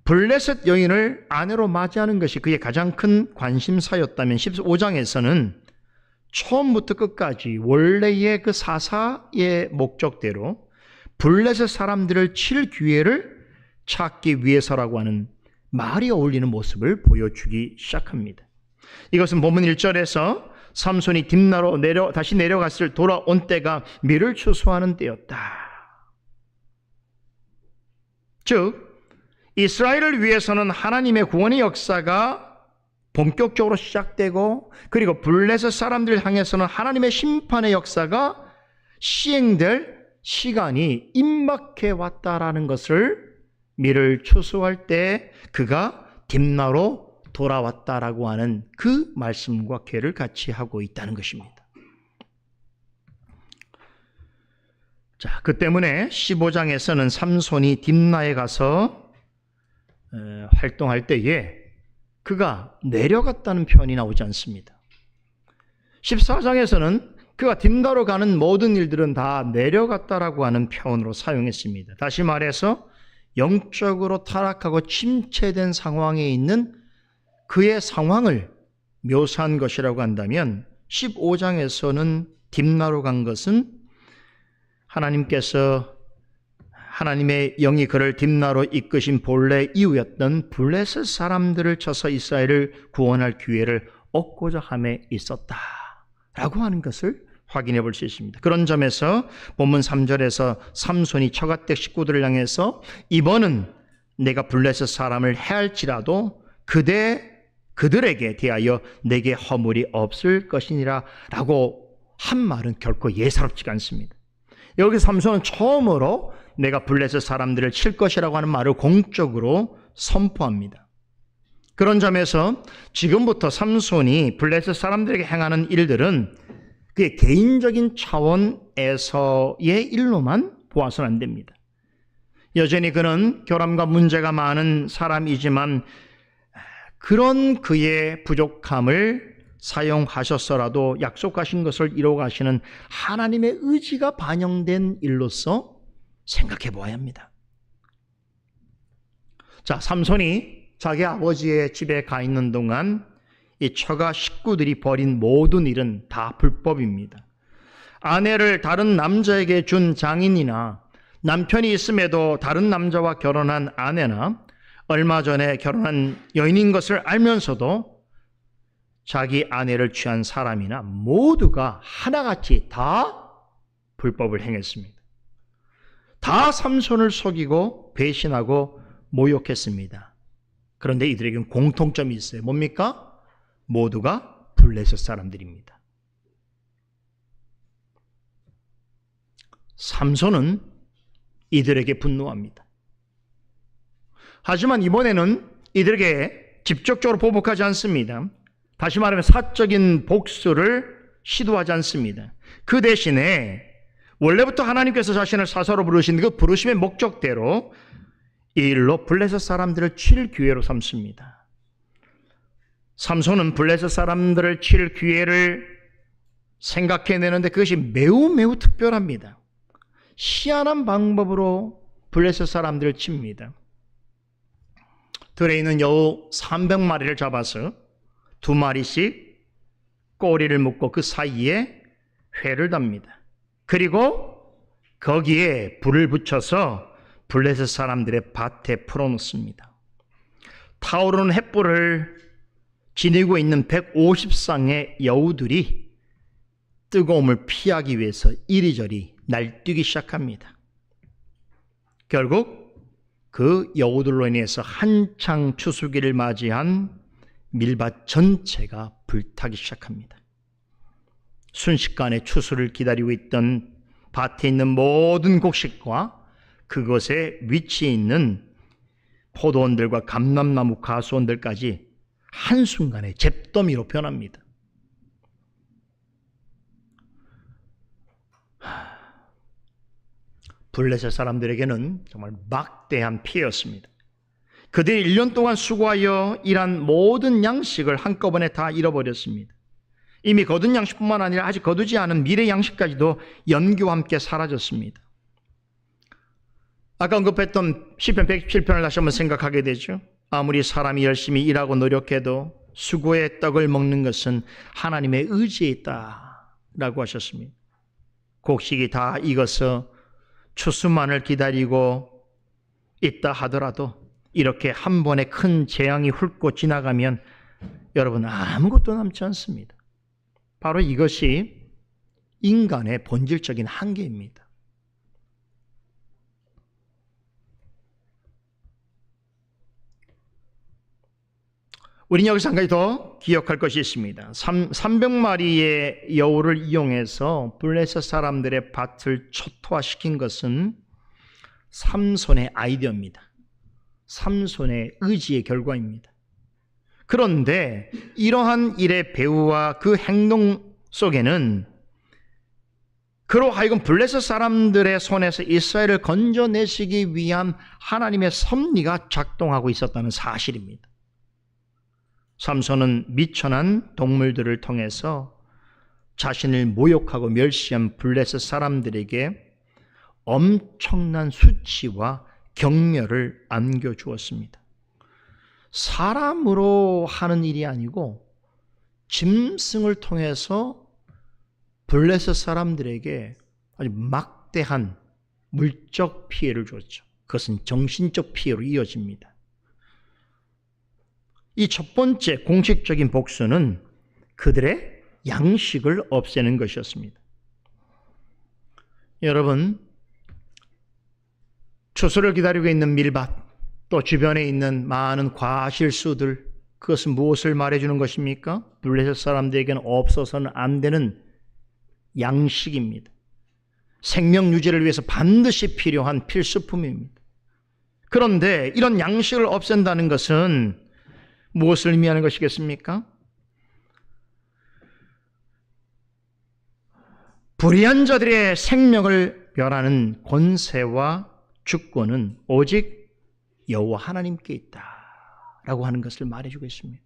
블레셋 여인을 아내로 맞이하는 것이 그의 가장 큰 관심사였다면 15장에서는 처음부터 끝까지 원래의 그 사사의 목적대로 블레셋 사람들을 칠 기회를 찾기 위해서라고 하는 말이 어울리는 모습을 보여주기 시작합니다. 이것은 본문 1절에서 삼손이 딥나로 다시 내려갔을 돌아온 때가 밀을 추수하는 때였다. 즉 이스라엘을 위해서는 하나님의 구원의 역사가 본격적으로 시작되고, 그리고 블레셋 사람들을 향해서는 하나님의 심판의 역사가 시행될 시간이 임박해 왔다라는 것을 밀을 추수할 때 그가 딥나로 돌아왔다라고 하는 그 말씀과 궤를 같이 하고 있다는 것입니다. 자, 그 때문에 15장에서는 삼손이 딥나에 가서 활동할 때에 그가 내려갔다는 표현이 나오지 않습니다. 14장에서는 그가 딥나로 가는 모든 일들은 다 내려갔다라고 하는 표현으로 사용했습니다. 다시 말해서 영적으로 타락하고 침체된 상황에 있는 그의 상황을 묘사한 것이라고 한다면 15장에서는 딥나로 간 것은 하나님의 영이 그를 딥나로 이끄신 본래 이유였던 블레셋 사람들을 쳐서 이스라엘을 구원할 기회를 얻고자 함에 있었다라고 하는 것을 확인해 볼 수 있습니다. 그런 점에서 본문 3절에서 삼손이 처갓댁 식구들을 향해서 이번은 내가 블레셋 사람을 해할지라도 그들에게 대하여 내게 허물이 없을 것이니라 라고 한 말은 결코 예사롭지가 않습니다. 여기 삼손은 처음으로 내가 블레셋 사람들을 칠 것이라고 하는 말을 공적으로 선포합니다. 그런 점에서 지금부터 삼손이 블레셋 사람들에게 행하는 일들은 그의 개인적인 차원에서의 일로만 보아서는 안 됩니다. 여전히 그는 결함과 문제가 많은 사람이지만 그런 그의 부족함을 사용하셨어라도 약속하신 것을 이루어가시는 하나님의 의지가 반영된 일로서 생각해 보아야 합니다. 자, 삼손이 자기 아버지의 집에 가 있는 동안 이 처가 식구들이 벌인 모든 일은 다 불법입니다. 아내를 다른 남자에게 준 장인이나 남편이 있음에도 다른 남자와 결혼한 아내나 얼마 전에 결혼한 여인인 것을 알면서도 자기 아내를 취한 사람이나 모두가 하나같이 다 불법을 행했습니다. 다 삼손을 속이고 배신하고 모욕했습니다. 그런데 이들에게는 공통점이 있어요. 뭡니까? 모두가 블레셋 사람들입니다. 삼손은 이들에게 분노합니다. 하지만 이번에는 이들에게 직접적으로 보복하지 않습니다. 다시 말하면 사적인 복수를 시도하지 않습니다. 그 대신에 원래부터 하나님께서 자신을 사사로 부르신 그 부르심의 목적대로 이 일로 블레셋 사람들을 칠 기회로 삼습니다. 삼손은 블레셋 사람들을 칠 기회를 생각해내는데 그것이 매우 특별합니다. 희한한 방법으로 블레셋 사람들을 칩니다. 들에 있는 여우 300마리를 잡아서 2마리씩 꼬리를 묶고 그 사이에 회를 답니다. 그리고 거기에 불을 붙여서 블레셋 사람들의 밭에 풀어놓습니다. 타오르는 햇불을 지니고 있는 150쌍의 여우들이 뜨거움을 피하기 위해서 이리저리 날뛰기 시작합니다. 결국 그 여우들로 인해서 한창 추수기를 맞이한 밀밭 전체가 불타기 시작합니다. 순식간에 추수를 기다리고 있던 밭에 있는 모든 곡식과 그것에 위치해 있는 포도원들과 감람나무 가수원들까지 한순간에 잿더미로 변합니다. 블레셋 사람들에게는 정말 막대한 피해였습니다. 그들이 1년 동안 수고하여 일한 모든 양식을 한꺼번에 다 잃어버렸습니다. 이미 거둔 양식뿐만 아니라 아직 거두지 않은 미래 양식까지도 연기와 함께 사라졌습니다. 아까 언급했던 시편 117편을 다시 한번 생각하게 되죠. 아무리 사람이 열심히 일하고 노력해도 수고의 떡을 먹는 것은 하나님의 의지에 있다라고 하셨습니다. 곡식이 다 익어서 추수만을 기다리고 있다 하더라도 이렇게 한 번에 큰 재앙이 훑고 지나가면 여러분 아무것도 남지 않습니다. 바로 이것이 인간의 본질적인 한계입니다. 우리는 여기서 한 가지 더 기억할 것이 있습니다. 300마리의 여우를 이용해서 블레셋 사람들의 밭을 초토화시킨 것은 삼손의 아이디어입니다. 삼손의 의지의 결과입니다. 그런데 이러한 일의 배후와 그 행동 속에는 그로 하여금 블레셋 사람들의 손에서 이스라엘을 건져내시기 위한 하나님의 섭리가 작동하고 있었다는 사실입니다. 삼손은 미천한 동물들을 통해서 자신을 모욕하고 멸시한 블레셋 사람들에게 엄청난 수치와 경멸을 안겨주었습니다. 사람으로 하는 일이 아니고 짐승을 통해서 블레셋 사람들에게 아주 막대한 물적 피해를 줬죠. 그것은 정신적 피해로 이어집니다. 이 첫 번째 공식적인 복수는 그들의 양식을 없애는 것이었습니다. 여러분, 추수를 기다리고 있는 밀밭, 또 주변에 있는 많은 과실수들, 그것은 무엇을 말해주는 것입니까? 블레셋 사람들에게는 없어서는 안 되는 양식입니다. 생명 유지를 위해서 반드시 필요한 필수품입니다. 그런데 이런 양식을 없앤다는 것은 무엇을 의미하는 것이겠습니까? 불의한 자들의 생명을 멸하는 권세와 주권은 오직 여호와 하나님께 있다라고 하는 것을 말해주고 있습니다.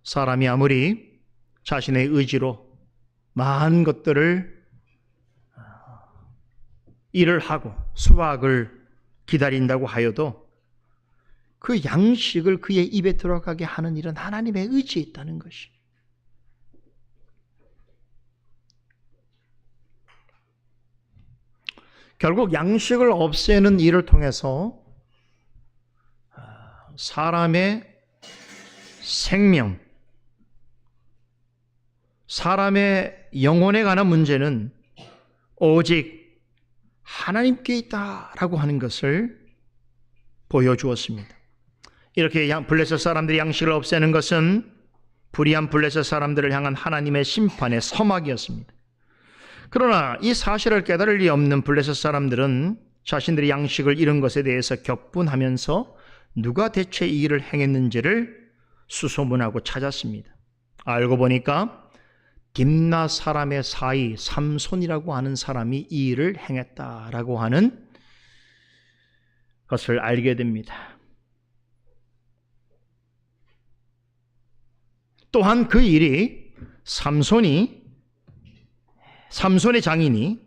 사람이 아무리 자신의 의지로 많은 것들을 일을 하고 수확을 기다린다고 하여도 그 양식을 그의 입에 들어가게 하는 일은 하나님의 의지에 있다는 것이. 결국 양식을 없애는 일을 통해서 사람의 생명, 사람의 영혼에 관한 문제는 오직 하나님께 있다라고 하는 것을 보여주었습니다. 이렇게 블레셋 사람들이 양식을 없애는 것은 불의한 블레셋 사람들을 향한 하나님의 심판의 서막이었습니다. 그러나 이 사실을 깨달을 리 없는 블레셋 사람들은 자신들이 양식을 잃은 것에 대해서 격분하면서 누가 대체 이 일을 행했는지를 수소문하고 찾았습니다. 알고 보니까 딥나 사람의 사이 삼손이라고 하는 사람이 이 일을 행했다라고 하는 것을 알게 됩니다. 또한 그 일이 삼손의 장인이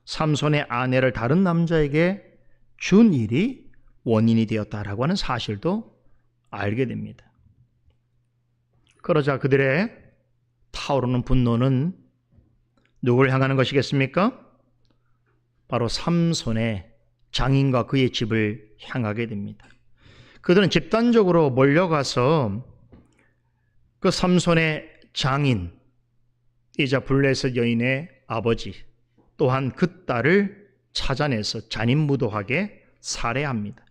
삼손의 아내를 다른 남자에게 준 일이 원인이 되었다라고 하는 사실도 알게 됩니다. 그러자 그들의 타오르는 분노는 누구를 향하는 것이겠습니까? 바로 삼손의 장인과 그의 집을 향하게 됩니다. 그들은 집단적으로 몰려가서 그 삼손의 장인이자 블레셋 여인의 아버지 또한 그 딸을 찾아내서 잔인무도하게 살해합니다.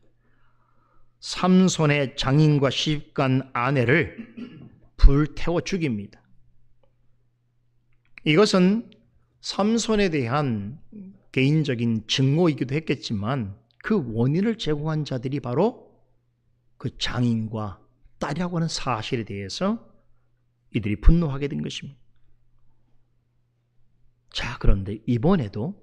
삼손의 장인과 시집간 아내를 불태워 죽입니다. 이것은 삼손에 대한 개인적인 증오이기도 했겠지만 그 원인을 제공한 자들이 바로 그 장인과 딸이라고 하는 사실에 대해서 이들이 분노하게 된 것입니다. 자, 그런데 이번에도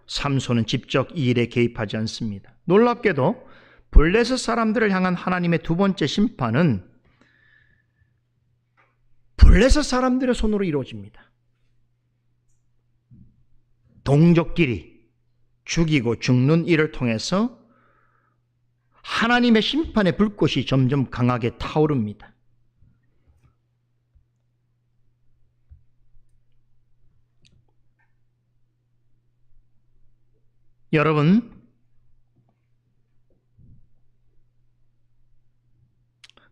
삼손은 직접 이 일에 개입하지 않습니다. 놀랍게도 블레셋 사람들을 향한 하나님의 두 번째 심판은 블레셋 사람들의 손으로 이루어집니다. 동족끼리 죽이고 죽는 일을 통해서 하나님의 심판의 불꽃이 점점 강하게 타오릅니다. 여러분,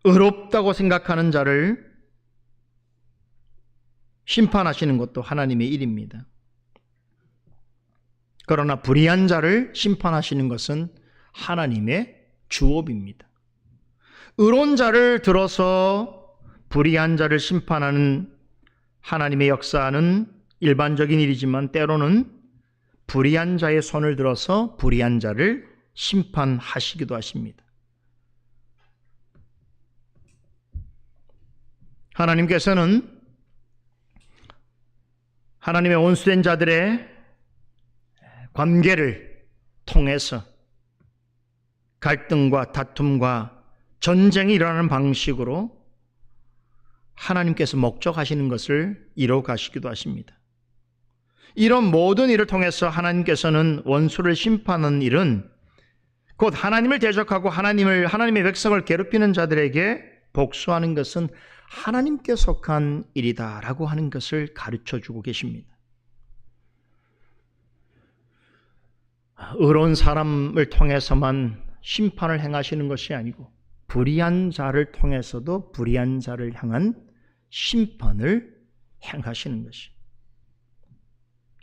의롭다고 생각하는 자를 심판하시는 것도 하나님의 일입니다. 그러나 불의한 자를 심판하시는 것은 하나님의 주업입니다. 의로운 자를 들어서 불의한 자를 심판하는 하나님의 역사는 일반적인 일이지만 때로는 불의한 자의 손을 들어서 불의한 자를 심판하시기도 하십니다. 하나님께서는 하나님의 온수된 자들의 관계를 통해서 갈등과 다툼과 전쟁이 일어나는 방식으로 하나님께서 목적하시는 것을 이루어 가시기도 하십니다. 이런 모든 일을 통해서 하나님께서는 원수를 심판하는 일은 곧 하나님을 대적하고 하나님의 백성을 괴롭히는 자들에게 복수하는 것은 하나님께 속한 일이다라고 하는 것을 가르쳐 주고 계십니다. 의로운 사람을 통해서만 심판을 행하시는 것이 아니고 불의한 자를 통해서도 불의한 자를 향한 심판을 행하시는 것이.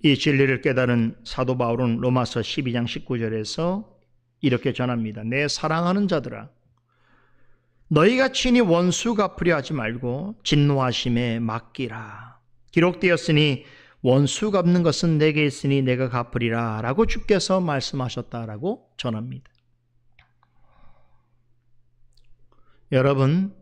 이 진리를 깨달은 사도 바울은 로마서 12장 19절에서 이렇게 전합니다. 내 사랑하는 자들아, 너희가 친히 원수 갚으려 하지 말고 진노하심에 맡기라. 기록되었으니 원수 갚는 것은 내게 있으니 내가 갚으리라 라고 주께서 말씀하셨다라고 전합니다. 여러분,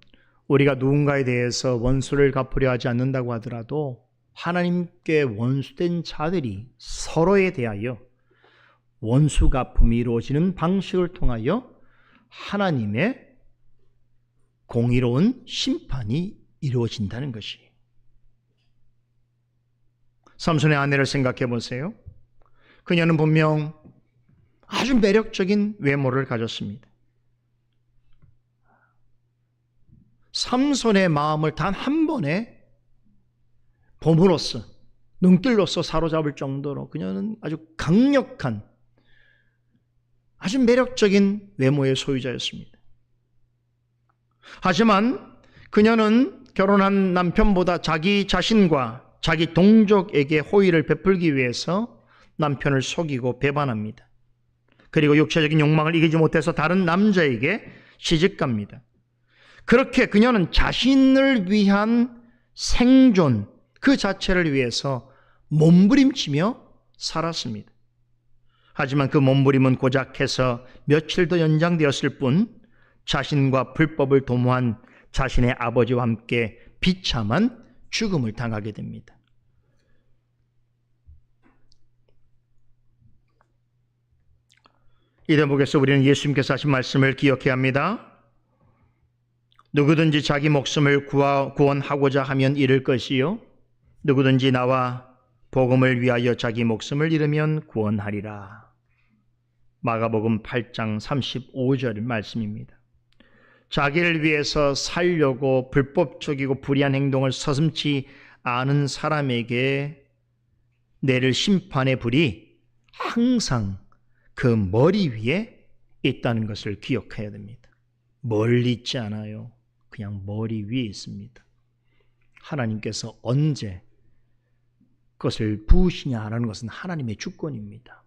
우리가 누군가에 대해서 원수를 갚으려 하지 않는다고 하더라도 하나님께 원수된 자들이 서로에 대하여 원수 갚음이 이루어지는 방식을 통하여 하나님의 공의로운 심판이 이루어진다는 것이. 삼손의 아내를 생각해 보세요. 그녀는 분명 아주 매력적인 외모를 가졌습니다. 삼손의 마음을 단 한 번에 봄으로써, 눈길로써 사로잡을 정도로 그녀는 아주 강력한, 아주 매력적인 외모의 소유자였습니다. 하지만 그녀는 결혼한 남편보다 자기 자신과 자기 동족에게 호의를 베풀기 위해서 남편을 속이고 배반합니다. 그리고 육체적인 욕망을 이기지 못해서 다른 남자에게 시집갑니다. 그렇게 그녀는 자신을 위한 생존 그 자체를 위해서 몸부림치며 살았습니다. 하지만 그 몸부림은 고작 해서 며칠 더 연장되었을 뿐 자신과 불법을 도모한 자신의 아버지와 함께 비참한 죽음을 당하게 됩니다. 이 대목에서 우리는 예수님께서 하신 말씀을 기억해야 합니다. 누구든지 자기 목숨을 구원하고자 하면 잃을 것이요 누구든지 나와 복음을 위하여 자기 목숨을 잃으면 구원하리라. 마가복음 8장 35절 말씀입니다. 자기를 위해서 살려고 불법적이고 불의한 행동을 서슴지 않은 사람에게 내릴 심판의 불이 항상 그 머리 위에 있다는 것을 기억해야 됩니다. 멀리 있지 않아요. 그냥 머리 위에 있습니다. 하나님께서 언제 그것을 부으시냐라는 것은 하나님의 주권입니다.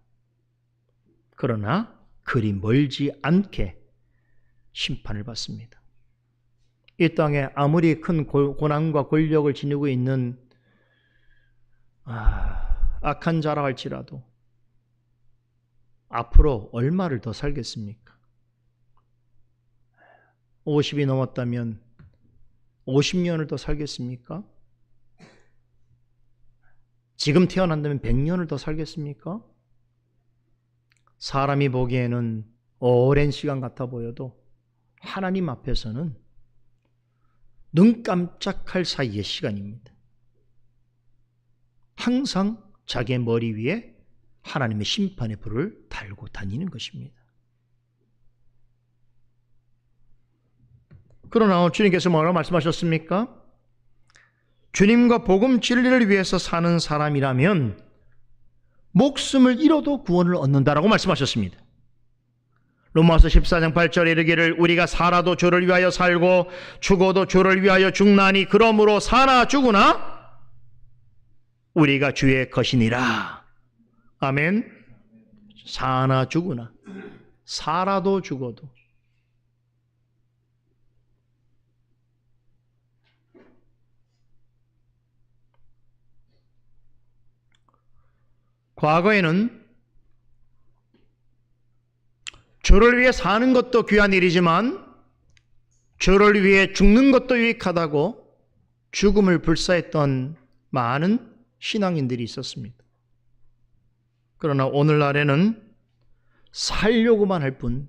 그러나 그리 멀지 않게 심판을 받습니다. 이 땅에 아무리 큰 고난과 권력을 지니고 있는 악한 자라 할지라도 앞으로 얼마를 더 살겠습니까? 50이 넘었다면 50년을 더 살겠습니까? 지금 태어난다면 100년을 더 살겠습니까? 사람이 보기에는 오랜 시간 같아 보여도 하나님 앞에서는 눈 깜짝할 사이의 시간입니다. 항상 자기의 머리 위에 하나님의 심판의 불을 달고 다니는 것입니다. 그러나 주님께서 뭐라고 말씀하셨습니까? 주님과 복음 진리를 위해서 사는 사람이라면 목숨을 잃어도 구원을 얻는다라고 말씀하셨습니다. 로마서 14장 8절에 이르기를 우리가 살아도 주를 위하여 살고 죽어도 주를 위하여 죽나니 그러므로 사나 죽으나 우리가 주의 것이니라. 아멘. 사나 죽으나, 살아도 죽어도. 과거에는 주를 위해 사는 것도 귀한 일이지만 주를 위해 죽는 것도 유익하다고 죽음을 불사했던 많은 신앙인들이 있었습니다. 그러나 오늘날에는 살려고만 할 뿐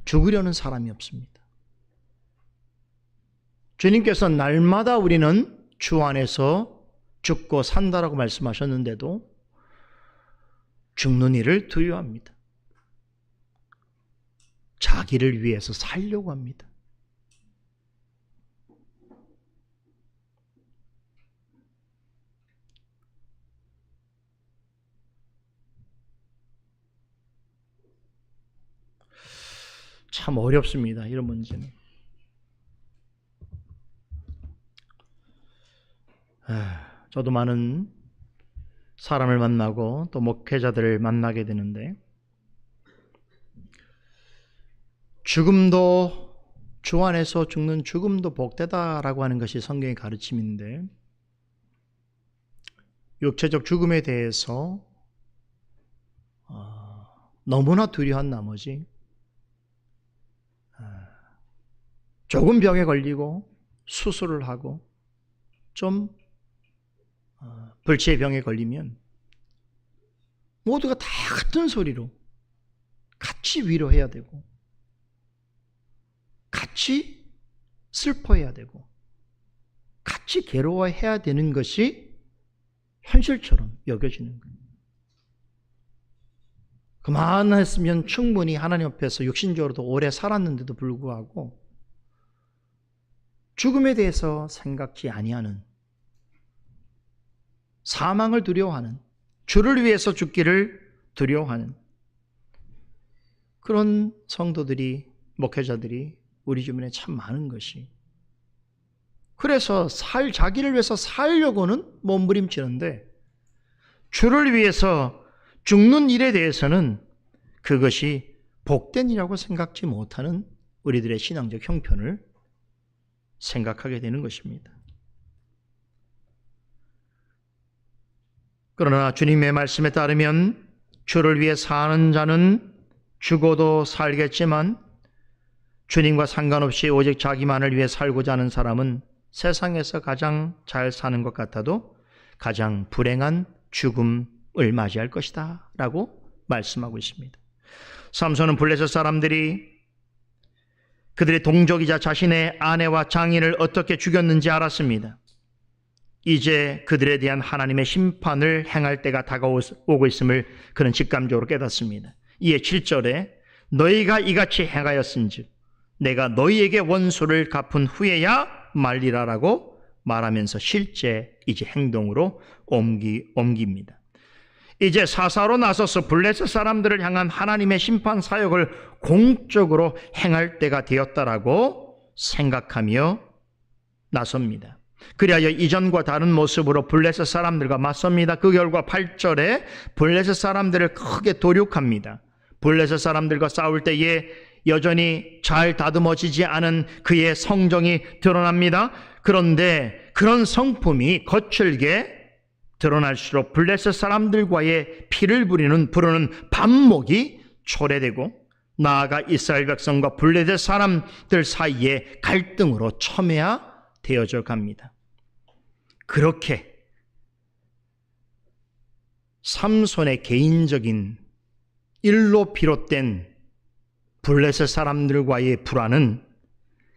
죽으려는 사람이 없습니다. 주님께서 날마다 우리는 주 안에서 죽고 산다라고 말씀하셨는데도 죽는 일을 두려워합니다. 자기를 위해서 살려고 합니다. 참 어렵습니다. 이런 문제는. 저도 많은 사람을 만나고 또 목회자들을 만나게 되는데 죽음도 주 안에서 죽는 죽음도 복되다라고 하는 것이 성경의 가르침인데 육체적 죽음에 대해서 너무나 두려워한 나머지 조금 병에 걸리고 수술을 하고 좀 불치의 병에 걸리면 모두가 다 같은 소리로 같이 위로해야 되고 같이 슬퍼해야 되고 같이 괴로워해야 되는 것이 현실처럼 여겨지는 거예요. 그만했으면 충분히 하나님 앞에서 육신적으로도 오래 살았는데도 불구하고 죽음에 대해서 생각지 아니하는, 사망을 두려워하는, 주를 위해서 죽기를 두려워하는 그런 성도들이, 목회자들이 우리 주변에 참 많은 것이, 그래서 자기를 위해서 살려고는 몸부림치는데 주를 위해서 죽는 일에 대해서는 그것이 복된 일이라고 생각지 못하는 우리들의 신앙적 형편을 생각하게 되는 것입니다. 그러나 주님의 말씀에 따르면 주를 위해 사는 자는 죽어도 살겠지만 주님과 상관없이 오직 자기만을 위해 살고자 하는 사람은 세상에서 가장 잘 사는 것 같아도 가장 불행한 죽음을 맞이할 것이다 라고 말씀하고 있습니다. 삼손은 블레셋 사람들이 그들의 동족이자 자신의 아내와 장인을 어떻게 죽였는지 알았습니다. 이제 그들에 대한 하나님의 심판을 행할 때가 다가오고 있음을 그는 직감적으로 깨닫습니다. 이에 7절에 너희가 이같이 행하였은즉 내가 너희에게 원수를 갚은 후에야 말리라라고 말하면서 실제 이제 행동으로 옮깁니다. 이제 사사로 나서서 블레셋 사람들을 향한 하나님의 심판 사역을 공적으로 행할 때가 되었다라고 생각하며 나섭니다. 그리하여 이전과 다른 모습으로 블레셋 사람들과 맞섭니다. 그 결과 8절에 블레셋 사람들을 크게 도륙합니다. 블레셋 사람들과 싸울 때에 여전히 잘 다듬어지지 않은 그의 성정이 드러납니다. 그런데 그런 성품이 거칠게 드러날수록 블레셋 사람들과의 피를 부르는 반목이 초래되고 나아가 이스라엘 백성과 블레셋 사람들 사이에 갈등으로 첨예화되어져 갑니다. 그렇게 삼손의 개인적인 일로 비롯된 블레셋 사람들과의 불화는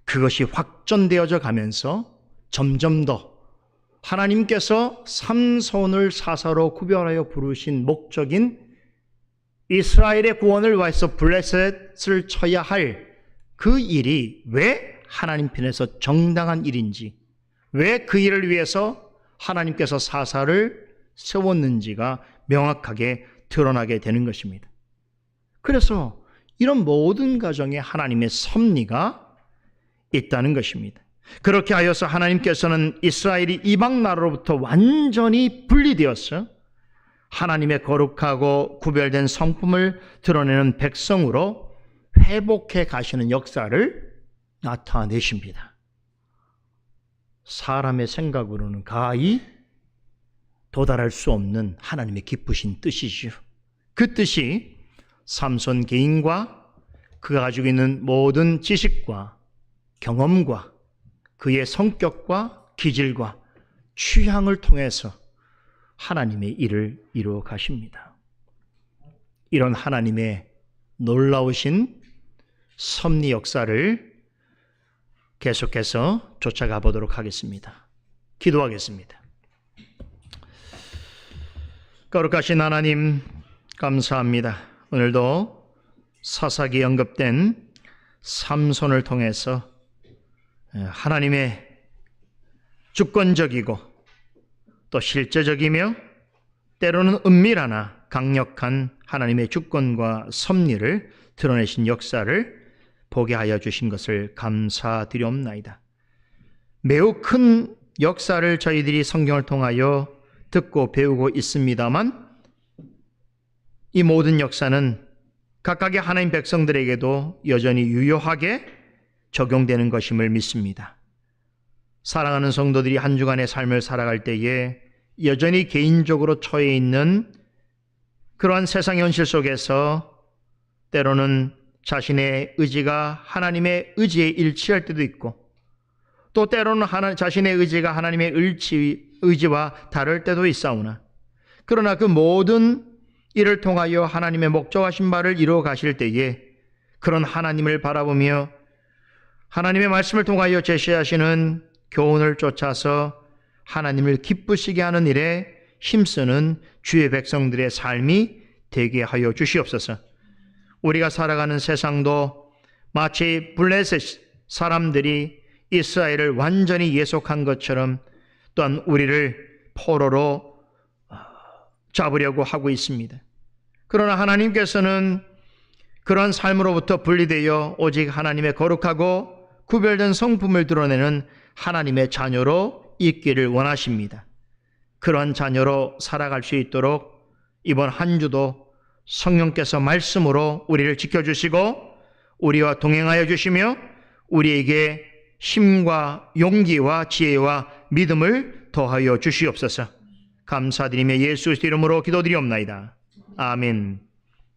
그것이 확전되어져 가면서 점점 더 하나님께서 삼손을 사사로 구별하여 부르신 목적인 이스라엘의 구원을 위해서 블레셋을 쳐야 할 그 일이 왜 하나님 편에서 정당한 일인지, 왜 그 일을 위해서 하나님께서 사사를 세웠는지가 명확하게 드러나게 되는 것입니다. 그래서 이런 모든 가정에 하나님의 섭리가 있다는 것입니다. 그렇게 하여서 하나님께서는 이스라엘이 이방 나라로부터 완전히 분리되어서 하나님의 거룩하고 구별된 성품을 드러내는 백성으로 회복해 가시는 역사를 나타내십니다. 사람의 생각으로는 가히 도달할 수 없는 하나님의 기쁘신 뜻이죠. 그 뜻이 삼손 개인과 그가 가지고 있는 모든 지식과 경험과 그의 성격과 기질과 취향을 통해서 하나님의 일을 이루어 가십니다. 이런 하나님의 놀라우신 섭리 역사를 계속해서 쫓아가 보도록 하겠습니다. 기도하겠습니다. 거룩하신 하나님, 감사합니다. 오늘도 사사기에 언급된 삼손을 통해서 하나님의 주권적이고 또 실제적이며 때로는 은밀하나 강력한 하나님의 주권과 섭리를 드러내신 역사를 보게 하여 주신 것을 감사드리옵나이다. 매우 큰 역사를 저희들이 성경을 통하여 듣고 배우고 있습니다만 이 모든 역사는 각각의 하나님 백성들에게도 여전히 유효하게 적용되는 것임을 믿습니다. 사랑하는 성도들이 한 주간의 삶을 살아갈 때에 여전히 개인적으로 처해 있는 그러한 세상 현실 속에서 때로는 자신의 의지가 하나님의 의지에 일치할 때도 있고 또 때로는 자신의 의지가 하나님의 의지와 다를 때도 있사오나 그러나 그 모든 이를 통하여 하나님의 목적하신 바를 이루어 가실 때에 그런 하나님을 바라보며 하나님의 말씀을 통하여 제시하시는 교훈을 쫓아서 하나님을 기쁘시게 하는 일에 힘쓰는 주의 백성들의 삶이 되게 하여 주시옵소서. 우리가 살아가는 세상도 마치 블레셋 사람들이 이스라엘을 완전히 예속한 것처럼 또한 우리를 포로로 잡으려고 하고 있습니다. 그러나 하나님께서는 그런 삶으로부터 분리되어 오직 하나님의 거룩하고 구별된 성품을 드러내는 하나님의 자녀로 있기를 원하십니다. 그런 자녀로 살아갈 수 있도록 이번 한 주도 성령께서 말씀으로 우리를 지켜주시고 우리와 동행하여 주시며 우리에게 힘과 용기와 지혜와 믿음을 더하여 주시옵소서. 감사드리며 예수 그리스도 이름으로 기도드리옵나이다. 아멘.